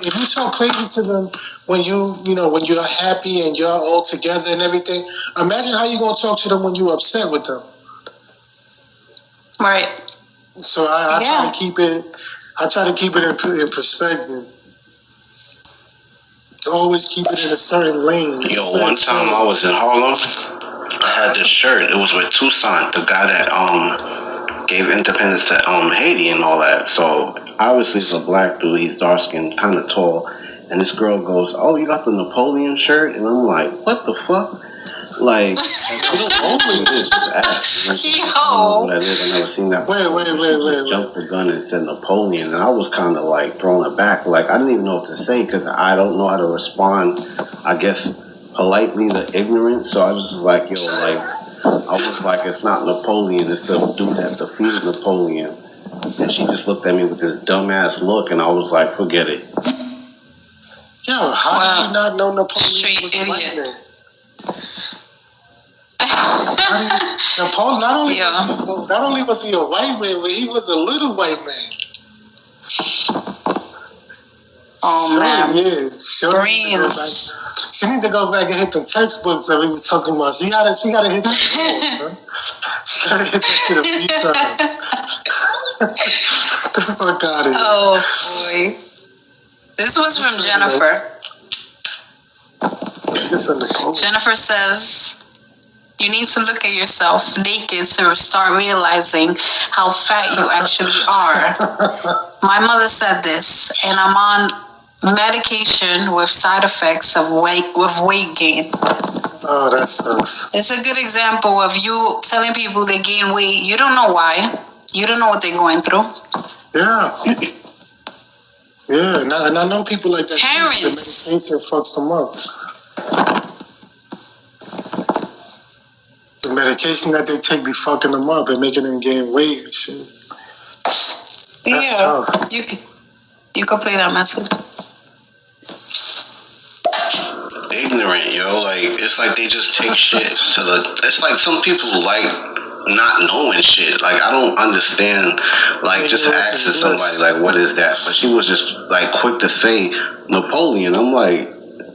when when you're happy and you're all together and everything, imagine how you're gonna talk to them when you're upset with them. Right. So I try to keep it. I try to keep it in perspective. Always keep it in a certain lane. One time I was in Harlem. I had this shirt. It was with Toussaint, the guy that gave independence to Haiti and all that. So obviously he's a black dude. He's dark skinned, kind of tall. And this girl goes, "Oh, you got the Napoleon shirt?" And I'm like, "What the fuck?" Like, Napoleon is ass. Yo. I never seen that. Wait. Jumped the gun and said Napoleon, and I was kind of like thrown aback. Like, I didn't even know what to say because I don't know how to respond. I guess politely to ignorance. So I was just like, I was like, it's not Napoleon. It's the dude that defeated Napoleon. And she just looked at me with this dumbass look, and I was like, forget it. Yo, how do you not know Napoleon was a white man? Napoleon, not only was he a white man, but he was a little white man. Oh, man. Yeah, she need to go back and hit the textbooks that we was talking about. She gotta hit the books, She gotta hit that shit a few times. Get the fuck out of here. Oh, boy. This was from Jennifer. Jennifer says, you need to look at yourself naked to start realizing how fat you actually are. My mother said this, and I'm on medication with side effects of weight gain. Oh, that sucks. It's a good example of you telling people they gain weight. You don't know why. You don't know what they're going through. Yeah. Yeah, and I know people like that. Parents. The medication fucks them up. The medication that they take be fucking them up and making them gain weight and shit. That's tough. You can play that message. Ignorant, like, it's like they just take shit to it's like some people like not knowing shit. Like, I don't understand, like, just asking somebody, like, what is that? But she was just, like, quick to say Napoleon. I'm like,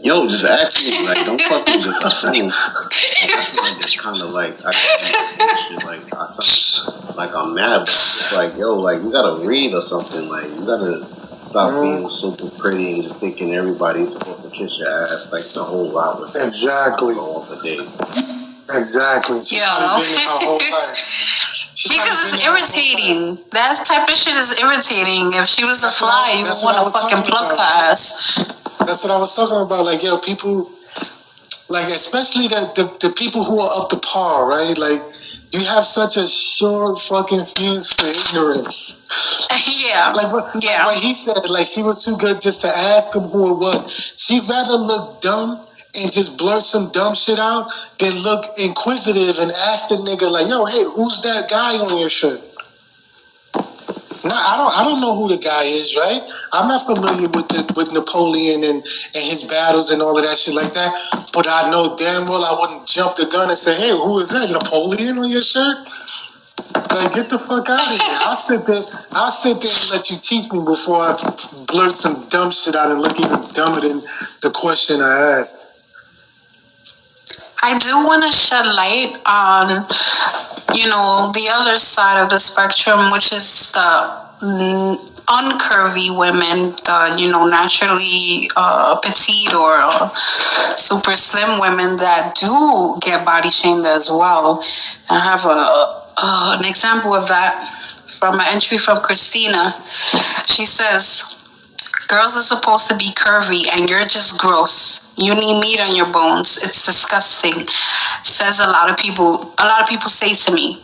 yo, just ask me, like, don't fucking just assume. It's kind of like, I sound like I'm mad, but it's like, yo, like, you gotta read or something. Like, you gotta stop being super pretty and just thinking everybody's supposed to kiss your ass, like, the whole lot with exactly all the day. Exactly. She her whole life. Because it's irritating. That type of shit is irritating. If she was a fly, you would want to fucking pluck her ass. That's what I was talking about. Like, yo, people, like, especially the people who are up to par, right? Like, you have such a short fucking fuse for ignorance. Yeah. Like what he said, like, she was too good just to ask him who it was. She'd rather look dumb and just blurt some dumb shit out than look inquisitive and ask the nigga, like, yo, hey, who's that guy on your shirt? No, I don't know who the guy is, right? I'm not familiar with Napoleon and his battles and all of that shit like that. But I know damn well I wouldn't jump the gun and say, hey, who is that? Napoleon on your shirt? Like, get the fuck out of here. I'll sit there and let you teach me before I blurt some dumb shit out and look even dumber than the question I asked. I do want to shed light on, the other side of the spectrum, which is the uncurvy women, naturally petite or super slim women that do get body shamed as well. I have an example of that from an entry from Christina. She says, girls are supposed to be curvy and you're just gross. You need meat on your bones. It's disgusting. Says a lot of people say to me.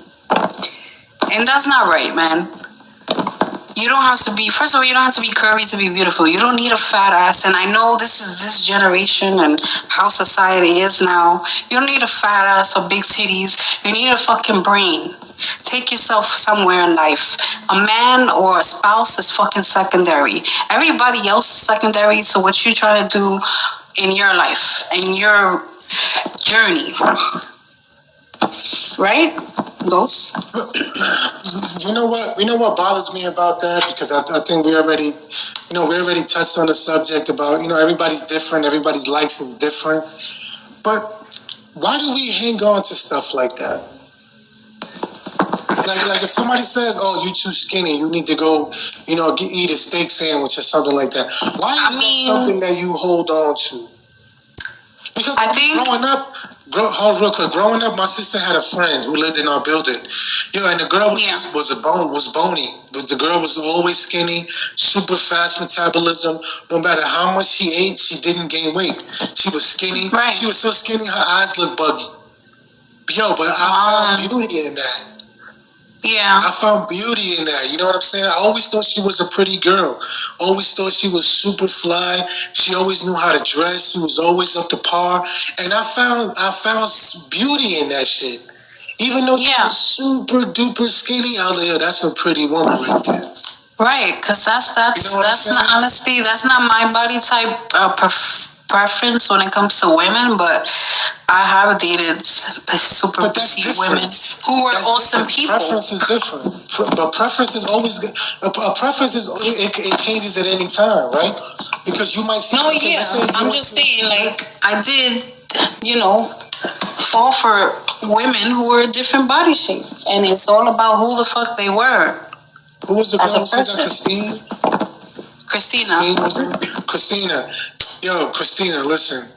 And that's not right, man. You don't have to be, first of all, you don't have to be curvy to be beautiful. You don't need a fat ass. And I know this is this generation and how society is now. You don't need a fat ass or big titties. You need a fucking brain. Take yourself somewhere in life. A man or a spouse is fucking secondary. Everybody else is secondary to what you're trying to do in your life, in your journey. Right? Those. You know what bothers me about that? Because I think we already touched on the subject about, everybody's different, everybody's likes is different. But why do we hang on to stuff like that? Like if somebody says, "Oh, you too skinny, you need to go, eat a steak sandwich or something like that." Why is that something that you hold on to? Because real quick, growing up, my sister had a friend who lived in our building. And the girl was bony. The girl was always skinny, super fast metabolism. No matter how much she ate, she didn't gain weight. She was skinny. Right. She was so skinny, her eyes looked buggy. But I found beauty in that. Yeah. I found beauty in that. You know what I'm saying? I always thought she was a pretty girl. Always thought she was super fly. She always knew how to dress. She was always up to par. And I found beauty in that shit. Even though she was super duper skinny out there, that's a pretty woman right there. Right, because that's not, honestly, that's not my body type preference when it comes to women, but I have dated super petite women who were awesome people. Preference is different, but preference is always good. A preference it changes at any time, right? Because you might see. No, yeah, I'm just saying, like, I did, fall for women who were different body shapes, and it's all about who the fuck they were. Who was the girl who said that? Christina. Yo, Christina, listen.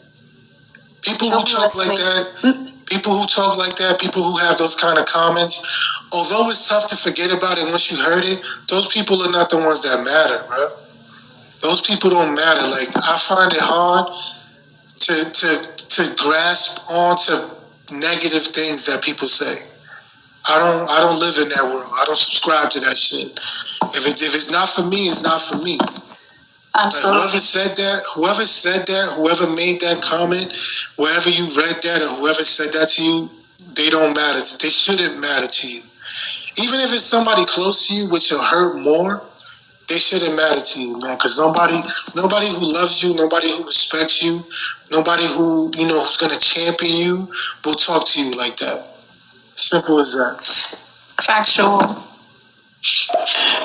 People who talk like that, people who have those kind of comments, although it's tough to forget about it once you heard it, those people are not the ones that matter, bro. Those people don't matter. Like, I find it hard to grasp onto negative things that people say. I don't live in that world. I don't subscribe to that shit. If it's not for me, it's not for me. Absolutely. Like whoever said that, whoever made that comment, wherever you read that, or whoever said that to you, they don't matter. They shouldn't matter to you. Even if it's somebody close to you, which will hurt more, they shouldn't matter to you, man. Because nobody who loves you, nobody who respects you, nobody who who's gonna champion you will talk to you like that. Simple as that. Factual.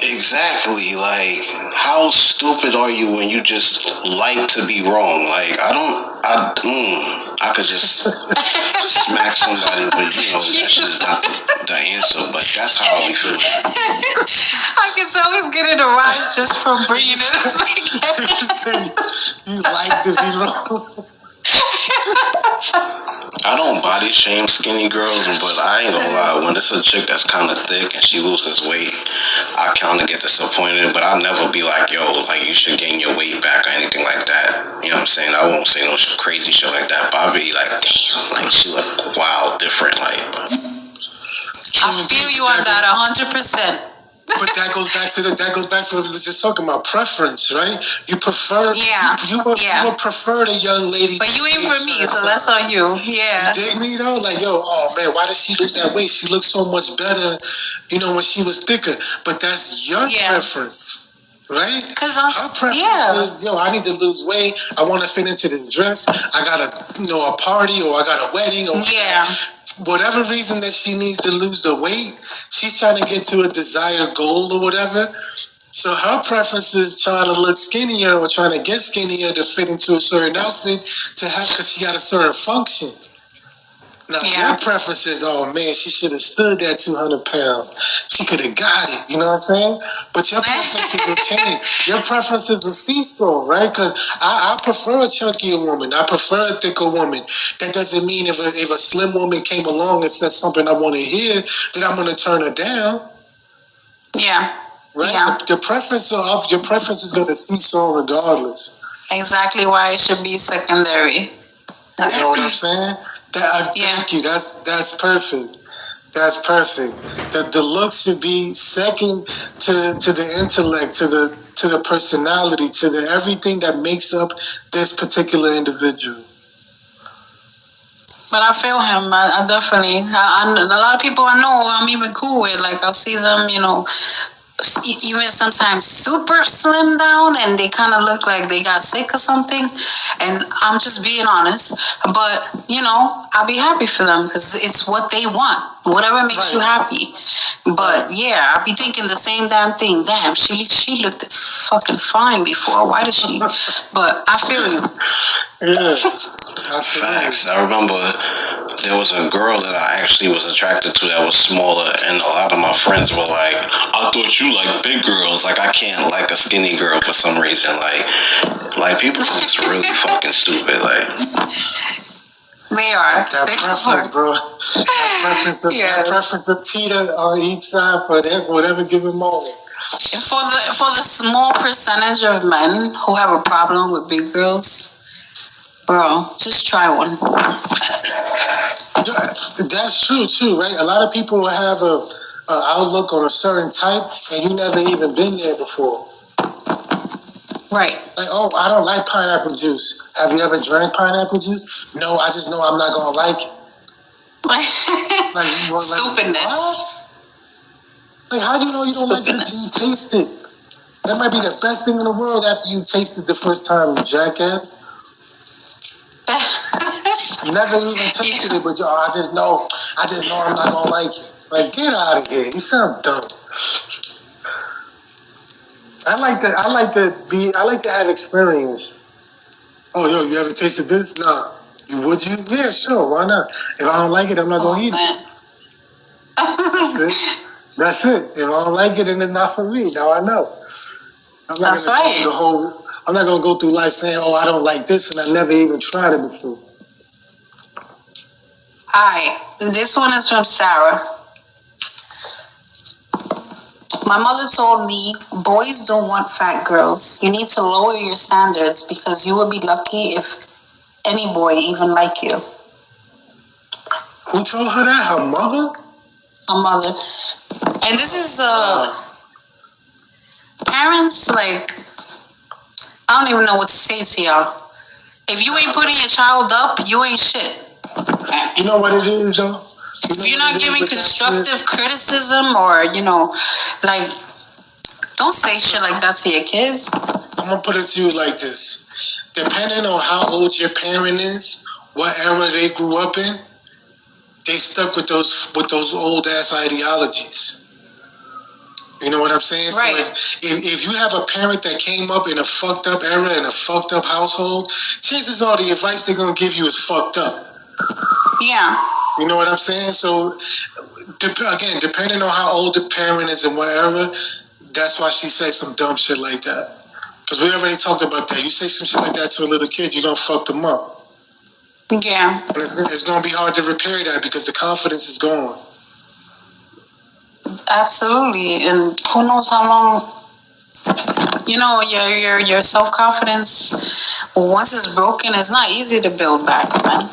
Exactly. Like, how stupid are you when you just like to be wrong? Like, I could just smack somebody, but that shit is not the answer. But that's how I be feeling. I can tell he's getting a rise just from bringing it up. You like to be wrong. I don't body shame skinny girls, but I ain't gonna lie. When it's a chick that's kind of thick and she loses weight, I kind of get disappointed. But I'll never be like, "Yo, like you should gain your weight back" or anything like that. You know what I'm saying? I won't say no crazy shit like that. But I'll be like, "Damn, like she look wild, different." Like, I feel you on that 100%. But that goes back to what we was just talking about, preference, right? You prefer, you would prefer the young lady. But you ain't for me, so that's on you. Yeah. You dig me though? Like, yo, oh man, why did she lose that weight? She looked so much better, when she was thicker. But that's your preference, right? Because her preference is, yo, I need to lose weight. I want to fit into this dress. I got a party, or I got a wedding, or whatever reason that she needs to lose the weight, she's trying to get to a desired goal or whatever. So her preference is trying to look skinnier or trying to get skinnier to fit into a certain outfit to have, because she got a certain function. Now, Yeah. your preference is, oh man, she should have stood that 200 pounds. She could have got it. You know what I'm saying? But your preferences will change. Your preference is a seesaw, right? Because I prefer a chunkier woman. I prefer a thicker woman. That doesn't mean if a slim woman came along and said something I want to hear, that I'm going to turn her down. Yeah. Right? Yeah. Your preference is going to seesaw regardless. Exactly why it should be secondary. You know what I'm saying? Thank you. That's perfect. That's perfect. The looks should be second to the intellect, to the personality, to the everything that makes up this particular individual. But I feel him. I definitely. A lot of people I know I'm even cool with. Like I'll see them, even sometimes super slim down, and they kind of look like they got sick or something. And I'm just being honest. But I'll be happy for them because it's what they want. Whatever makes you happy. But yeah, I'll be thinking the same damn thing. Damn, she looked fucking fine before. Why did she? But I feel you. Yeah. Facts. I remember there was a girl that I actually was attracted to that was smaller, and a lot of my friends were like, I thought you like big girls. Like, I can't like a skinny girl for some reason. Like people are just really fucking stupid. Like, they are. That preference, bro. That preference of teeter on each side for whatever given moment. For the small percentage of men who have a problem with big girls, bro, just try one. Yeah, that's true too, right? A lot of people will have a outlook on a certain type, and you never even been there before. Right. Like, oh, I don't like pineapple juice. Have you ever drank pineapple juice? No, I just know I'm not gonna like it. Stupidness. Like, how do you know you don't like it until you taste it? That might be the best thing in the world after you taste it the first time, you jackass. Never even tasted it, but I just know I'm not gonna like it. Like, get out of here. You sound dumb. I like to have experience. Oh, yo, you ever tasted this? Nah. Would you? Yeah, sure. Why not? If I don't like it, I'm not gonna eat it. That's it. If I don't like it, then it's not for me. Now I know. I'm not gonna go through life saying, "Oh, I don't like this," and I never even tried it before. Alright, this one is from Sarah. My mother told me, boys don't want fat girls. You need to lower your standards because you will be lucky if any boy even like you. Who told her that? Her mother? Her mother. And this is parents, like, I don't even know what to say to y'all. If you ain't putting your child up, you ain't shit. You know what it is, though? If you're not giving constructive criticism or, like, don't say shit like that to your kids. I'm going to put it to you like this. Depending on how old your parent is, what era they grew up in, they stuck with those old-ass ideologies. You know what I'm saying? Right. So if you have a parent that came up in a fucked up era, in a fucked up household, chances are the advice they're going to give you is fucked up. Yeah. You know what I'm saying? So, again, depending on how old the parent is and what era, that's why she says some dumb shit like that. Because we already talked about that. You say some shit like that to a little kid, you're going to fuck them up. Yeah. And it's going to be hard to repair that because the confidence is gone. Absolutely. And who knows how long, your self-confidence, once it's broken, it's not easy to build back, man.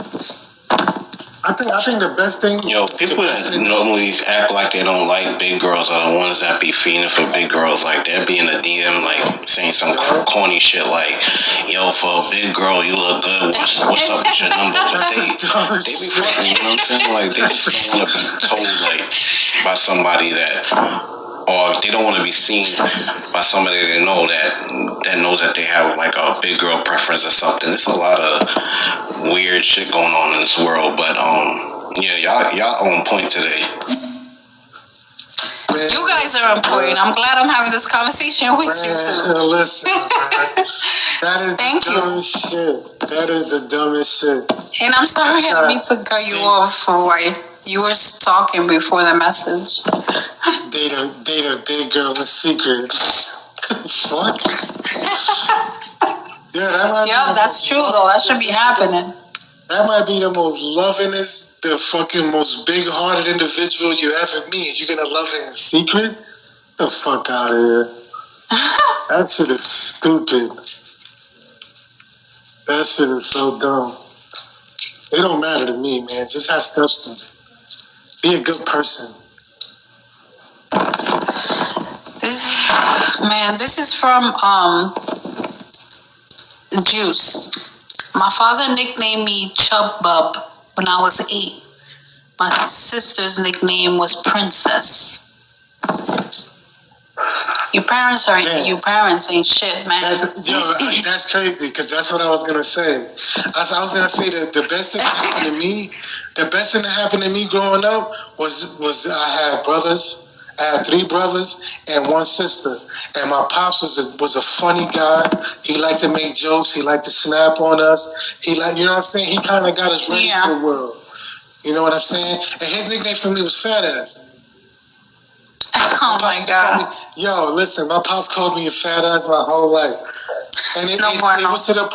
I think the best thing... people that normally act like they don't like big girls are the ones that be fiending for big girls. Like, they'll be in the DM, like, saying some corny shit like, yo, for a big girl, you look good. What's up with your number? But they be fucking, you know what I'm saying? Like, they just don't want to be told, like, by somebody that... Or they don't want to be seen by somebody they know that knows that they have like a big girl preference or something. There's a lot of weird shit going on in this world, but yeah, y'all on point today. Man, You guys are important. I'm glad I'm having this conversation with you too. Listen, man. That is Thank the you. dumbest shit. That is the dumbest shit. And I'm sorry I didn't mean to cut you off for why you were talking before the message. Date a big girl in secret. Fuck. Yeah, that might. Yeah, that's true though. That should be happening. That might be the most lovingest, the fucking most big-hearted individual you ever meet. You're gonna love it in secret? The fuck out of here. That shit is stupid. That shit is so dumb. It don't matter to me, man. Just have substance. Be a good person. This is from Juice. My father nicknamed me Chub Bub when I was 8. My sister's nickname was Princess. Your parents ain't shit, man. That's crazy, because that's what I was gonna say. I was gonna say that the best thing that happened to me growing up was I had brothers. I had 3 brothers and 1 sister. And my pops was a funny guy. He liked to make jokes. He liked to snap on us. You know what I'm saying? He kind of got us ready for the world. You know what I'm saying? And his nickname for me was Fat Ass. Oh my God. Yo, listen, my pops called me a fat ass my whole life. And it was to the...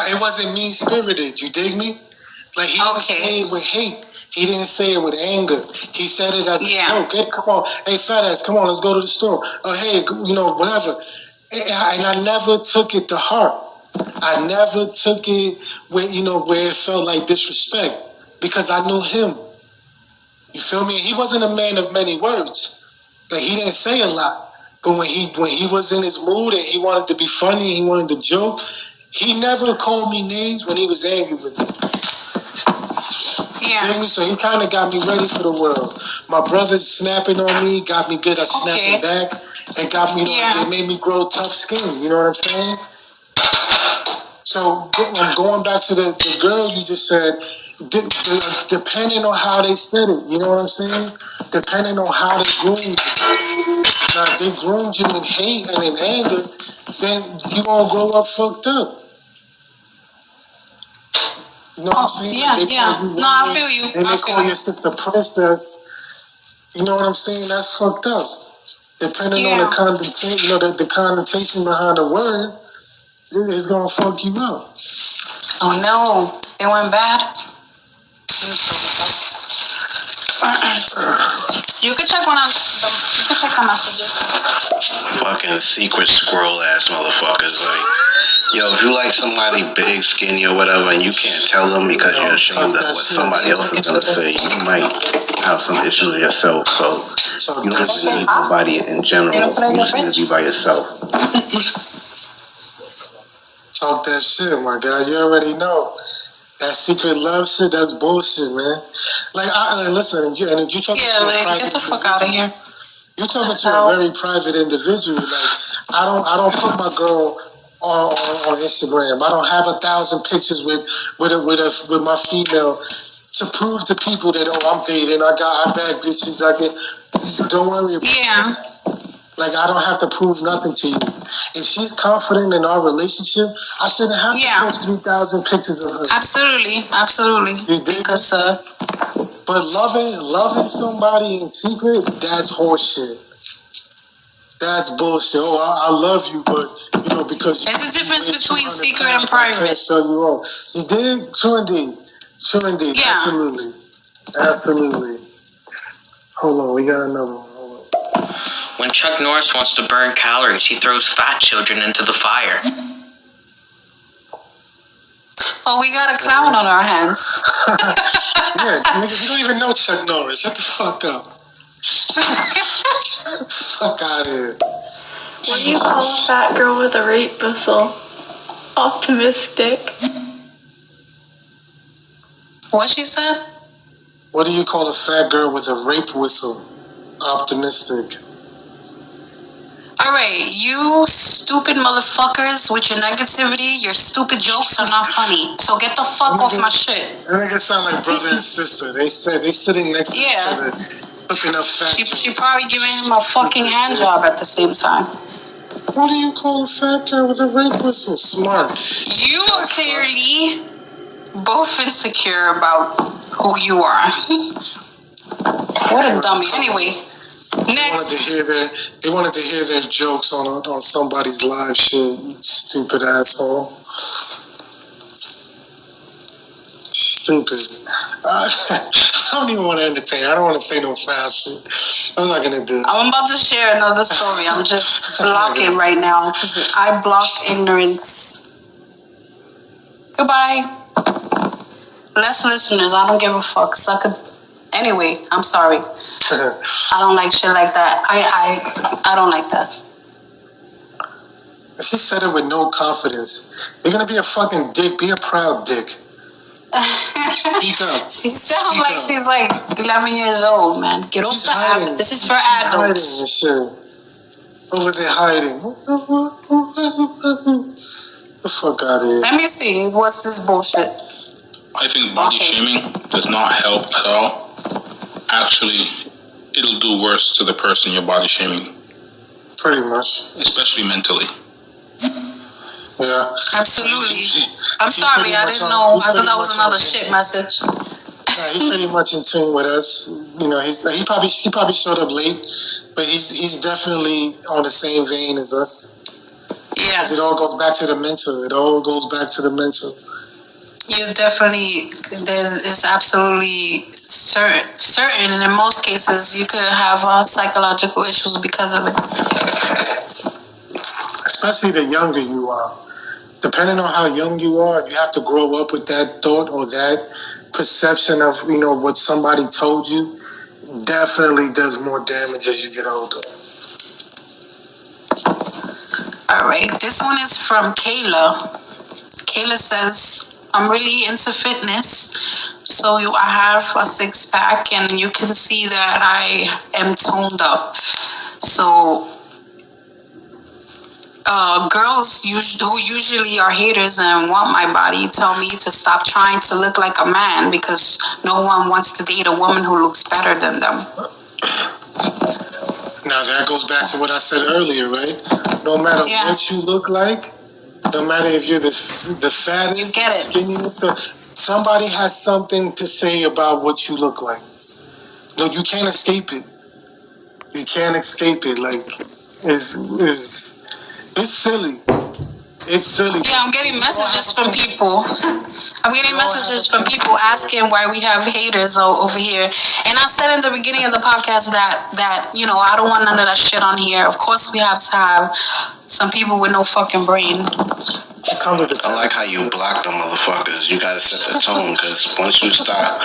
it wasn't mean-spirited. You dig me? Like, he didn't say it with hate. He didn't say it with anger. He said it as a joke. Hey, come on. Hey, fat ass, come on, let's go to the store. Hey, whatever. And I never took it to heart. I never took it where it felt like disrespect, because I knew him. You feel me? He wasn't a man of many words. Like, he didn't say a lot. But when he was in his mood and he wanted to be funny, he wanted to joke, he never called me names when he was angry with me. Yeah. So he kind of got me ready for the world. My brothers snapping on me got me good at snapping back, and got me. They made me grow tough skin. You know what I'm saying? So I'm going back to the girl you just said. Depending on how they said it, you know what I'm saying? Depending on how they groomed you. Now, if they groomed you in hate and in anger, then you won't grow up fucked up. You know what I'm saying? No, I feel you. And they call your sister Princess. You know what I'm saying? That's fucked up. Depending on the connotation, the connotation behind the word, it's gonna fuck you up. Oh no, it went bad. You can check the messages. Fucking secret squirrel ass motherfuckers. Like, yo, if you like somebody big, skinny, or whatever, and you can't tell them because you're ashamed of what somebody else is gonna say, you might have some issues yourself. So you don't even need nobody in general. You just need to be by yourself. Talk that shit, my guy. You already know. That secret love shit, that's bullshit, man. Listen, and you talking to a private get the fuck out of here. You're talking to a very private individual. Like, I don't put my girl on Instagram. I don't have 1,000 pictures with my female to prove to people that I'm dating. I bad bitches. Don't worry about it. Like, I don't have to prove nothing to you. If she's confident in our relationship, I shouldn't have to post 3,000 pictures of her. Absolutely. You dig? Because but loving somebody in secret, that's horseshit. That's bullshit. I love you, but because there's a difference between secret and private. So you won't. You dig? True indeed. Yeah. Absolutely. Hold on, we got another one. When Chuck Norris wants to burn calories, he throws fat children into the fire. Oh, we got a clown on our hands. Yeah, nigga, you don't even know Chuck Norris. Shut the fuck up. Fuck out of here. What do you call a fat girl with a rape whistle? Optimistic. What she said? What do you call a fat girl with a rape whistle? Optimistic. A Alright, you stupid motherfuckers with your negativity, your stupid jokes are not funny. So get the fuck off my shit. That nigga sound like brother and sister. They said they sitting next to each Yeah. other, looking up fat She jokes. probably giving him a fucking hand job at the same time. What do you call a fat girl with a rape whistle? Smart. You are clearly both insecure about who you are. What a dummy. Anyway, next. They wanted to hear their jokes on somebody's live shit. Stupid asshole. Stupid. I don't even want to entertain. I don't want to say no fast shit. I'm not gonna do it. I'm about to share another story. I'm just blocking right now because I block ignorance. Goodbye. Less listeners. I don't give a fuck. Suck a... Anyway, I'm sorry. I don't like shit like that. I don't like that. She said it with no confidence. You're gonna be a fucking dick. Be a proud dick. Speak up. She sounds Speak like up. she's like 11 years old, man. Get off She's the hiding. app. This is for She's hiding adults. and shit. Over there hiding. The fuck out of here. Let me see. What's this bullshit? I think body Okay. shaming does not help at all. Actually, it'll do worse to the person you're body shaming, Pretty much. especially mentally. Yeah. Absolutely. I'm He's sorry. pretty I much didn't on- know. he's I thought pretty that was much another on- shit message. Yeah, he's pretty much in tune with us. You know, he probably showed up late, but he's definitely on the same vein as us. Yeah. It all goes back to the mental. It all goes back to the mental. You definitely, it's absolutely certain, and in most cases, you could have psychological issues because of it. Especially the younger you are. Depending on how young you are, you have to grow up with that thought or that perception of, you know, what somebody told you. Definitely does more damage as you get older. All right, this one is from Kayla. Kayla says, I'm really into fitness, so I have a six-pack, and you can see that I am toned up. So girls who usually are haters and want my body tell me to stop trying to look like a man because no one wants to date a woman who looks better than them. Now that goes back to what I said earlier, right? No matter Yeah. what you look like, no matter if you're the fattest, You get it. skinniest, somebody has something to say about what you look like. No, you can't escape it. You can't escape it. Like, it's silly. It's silly. Yeah, I'm getting messages from people. I'm getting messages from people asking why we have haters over here. And I said in the beginning of the podcast that you know, I don't want none of that shit on here. Of course, we have to have some people with no fucking brain. Come with the I like how you block the motherfuckers. You gotta set the tone, because once you start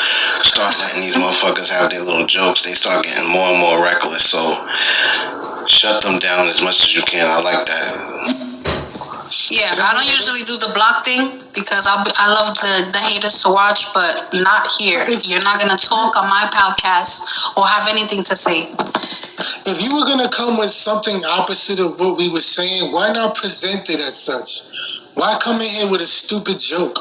letting these motherfuckers have their little jokes, they start getting more and more reckless. So shut them down as much as you can. I like that. Yeah, I don't usually do the block thing because I love the haters to watch, but not here. You're not gonna talk on my podcast or have anything to say. If you were gonna come with something opposite of what we were saying, why not present it as such? Why come in here with a stupid joke?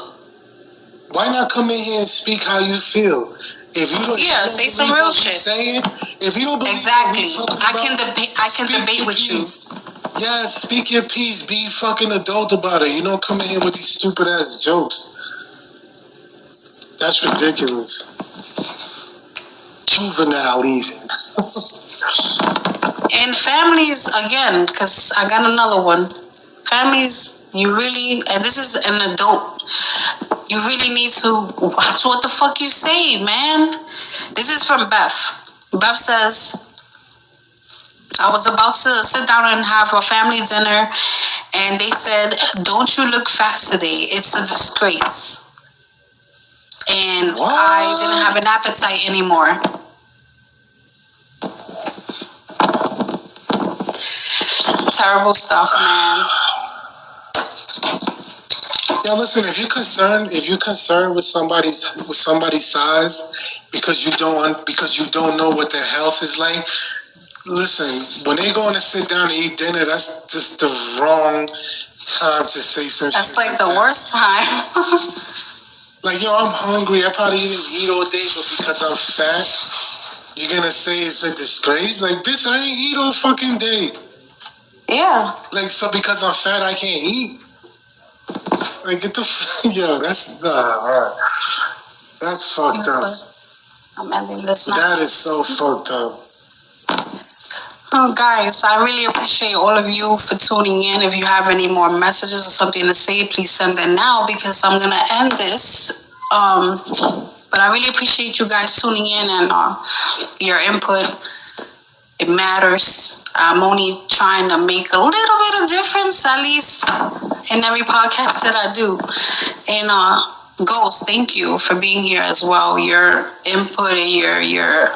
Why not come in here and speak how you feel? If you don't, Yeah, say some real shit. Saying, if you don't believe Exactly. what we're I talking can about, debate. I can speak debate your with you. piece. Yeah, speak your piece. Be fucking adult about it. You don't come in here with these stupid ass jokes. That's ridiculous. Juvenile even. And families, again, because I got another one. Families, you really, and this is an adult, you really need to watch what the fuck you say, man. This is from Beth. Beth says, I was about to sit down and have a family dinner, and they said, don't you look fat today? It's a disgrace. And I didn't have an appetite anymore. Terrible stuff, man. Yeah, listen. If you're concerned with somebody's size because you don't know what their health is like, Listen, when they going to sit down and eat dinner, that's just the wrong time to say some That's shit like the that. worst time. Like, yo, I'm hungry. I probably didn't eat all day, but because I'm fat, you're gonna say it's a disgrace? Like, bitch, I ain't eat all fucking day. Yeah. Like, so because I'm fat, I can't eat? Like, get the yo, that's that's fucked up. I'm ending this now. That is so fucked up. Oh, guys, I really appreciate all of you for tuning in. If you have any more messages or something to say, please send them now because I'm going to end this. But I really appreciate you guys tuning in and your input. It matters. I'm only trying to make a little bit of difference, at least in every podcast that I do. And Ghost, thank you for being here as well. Your input and your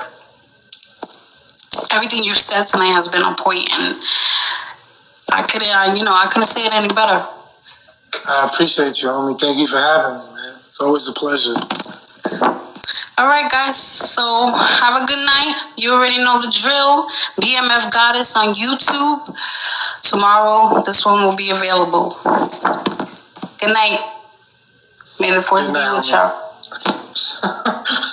everything you've said tonight has been on point, and I couldn't say it any better. I appreciate you, homie. Thank you for having me, man. It's always a pleasure. All right, guys. So have a good night. You already know the drill. BMF Goddess on YouTube. Tomorrow, this one will be available. Good night. May the force Good be night, with homie. y'all.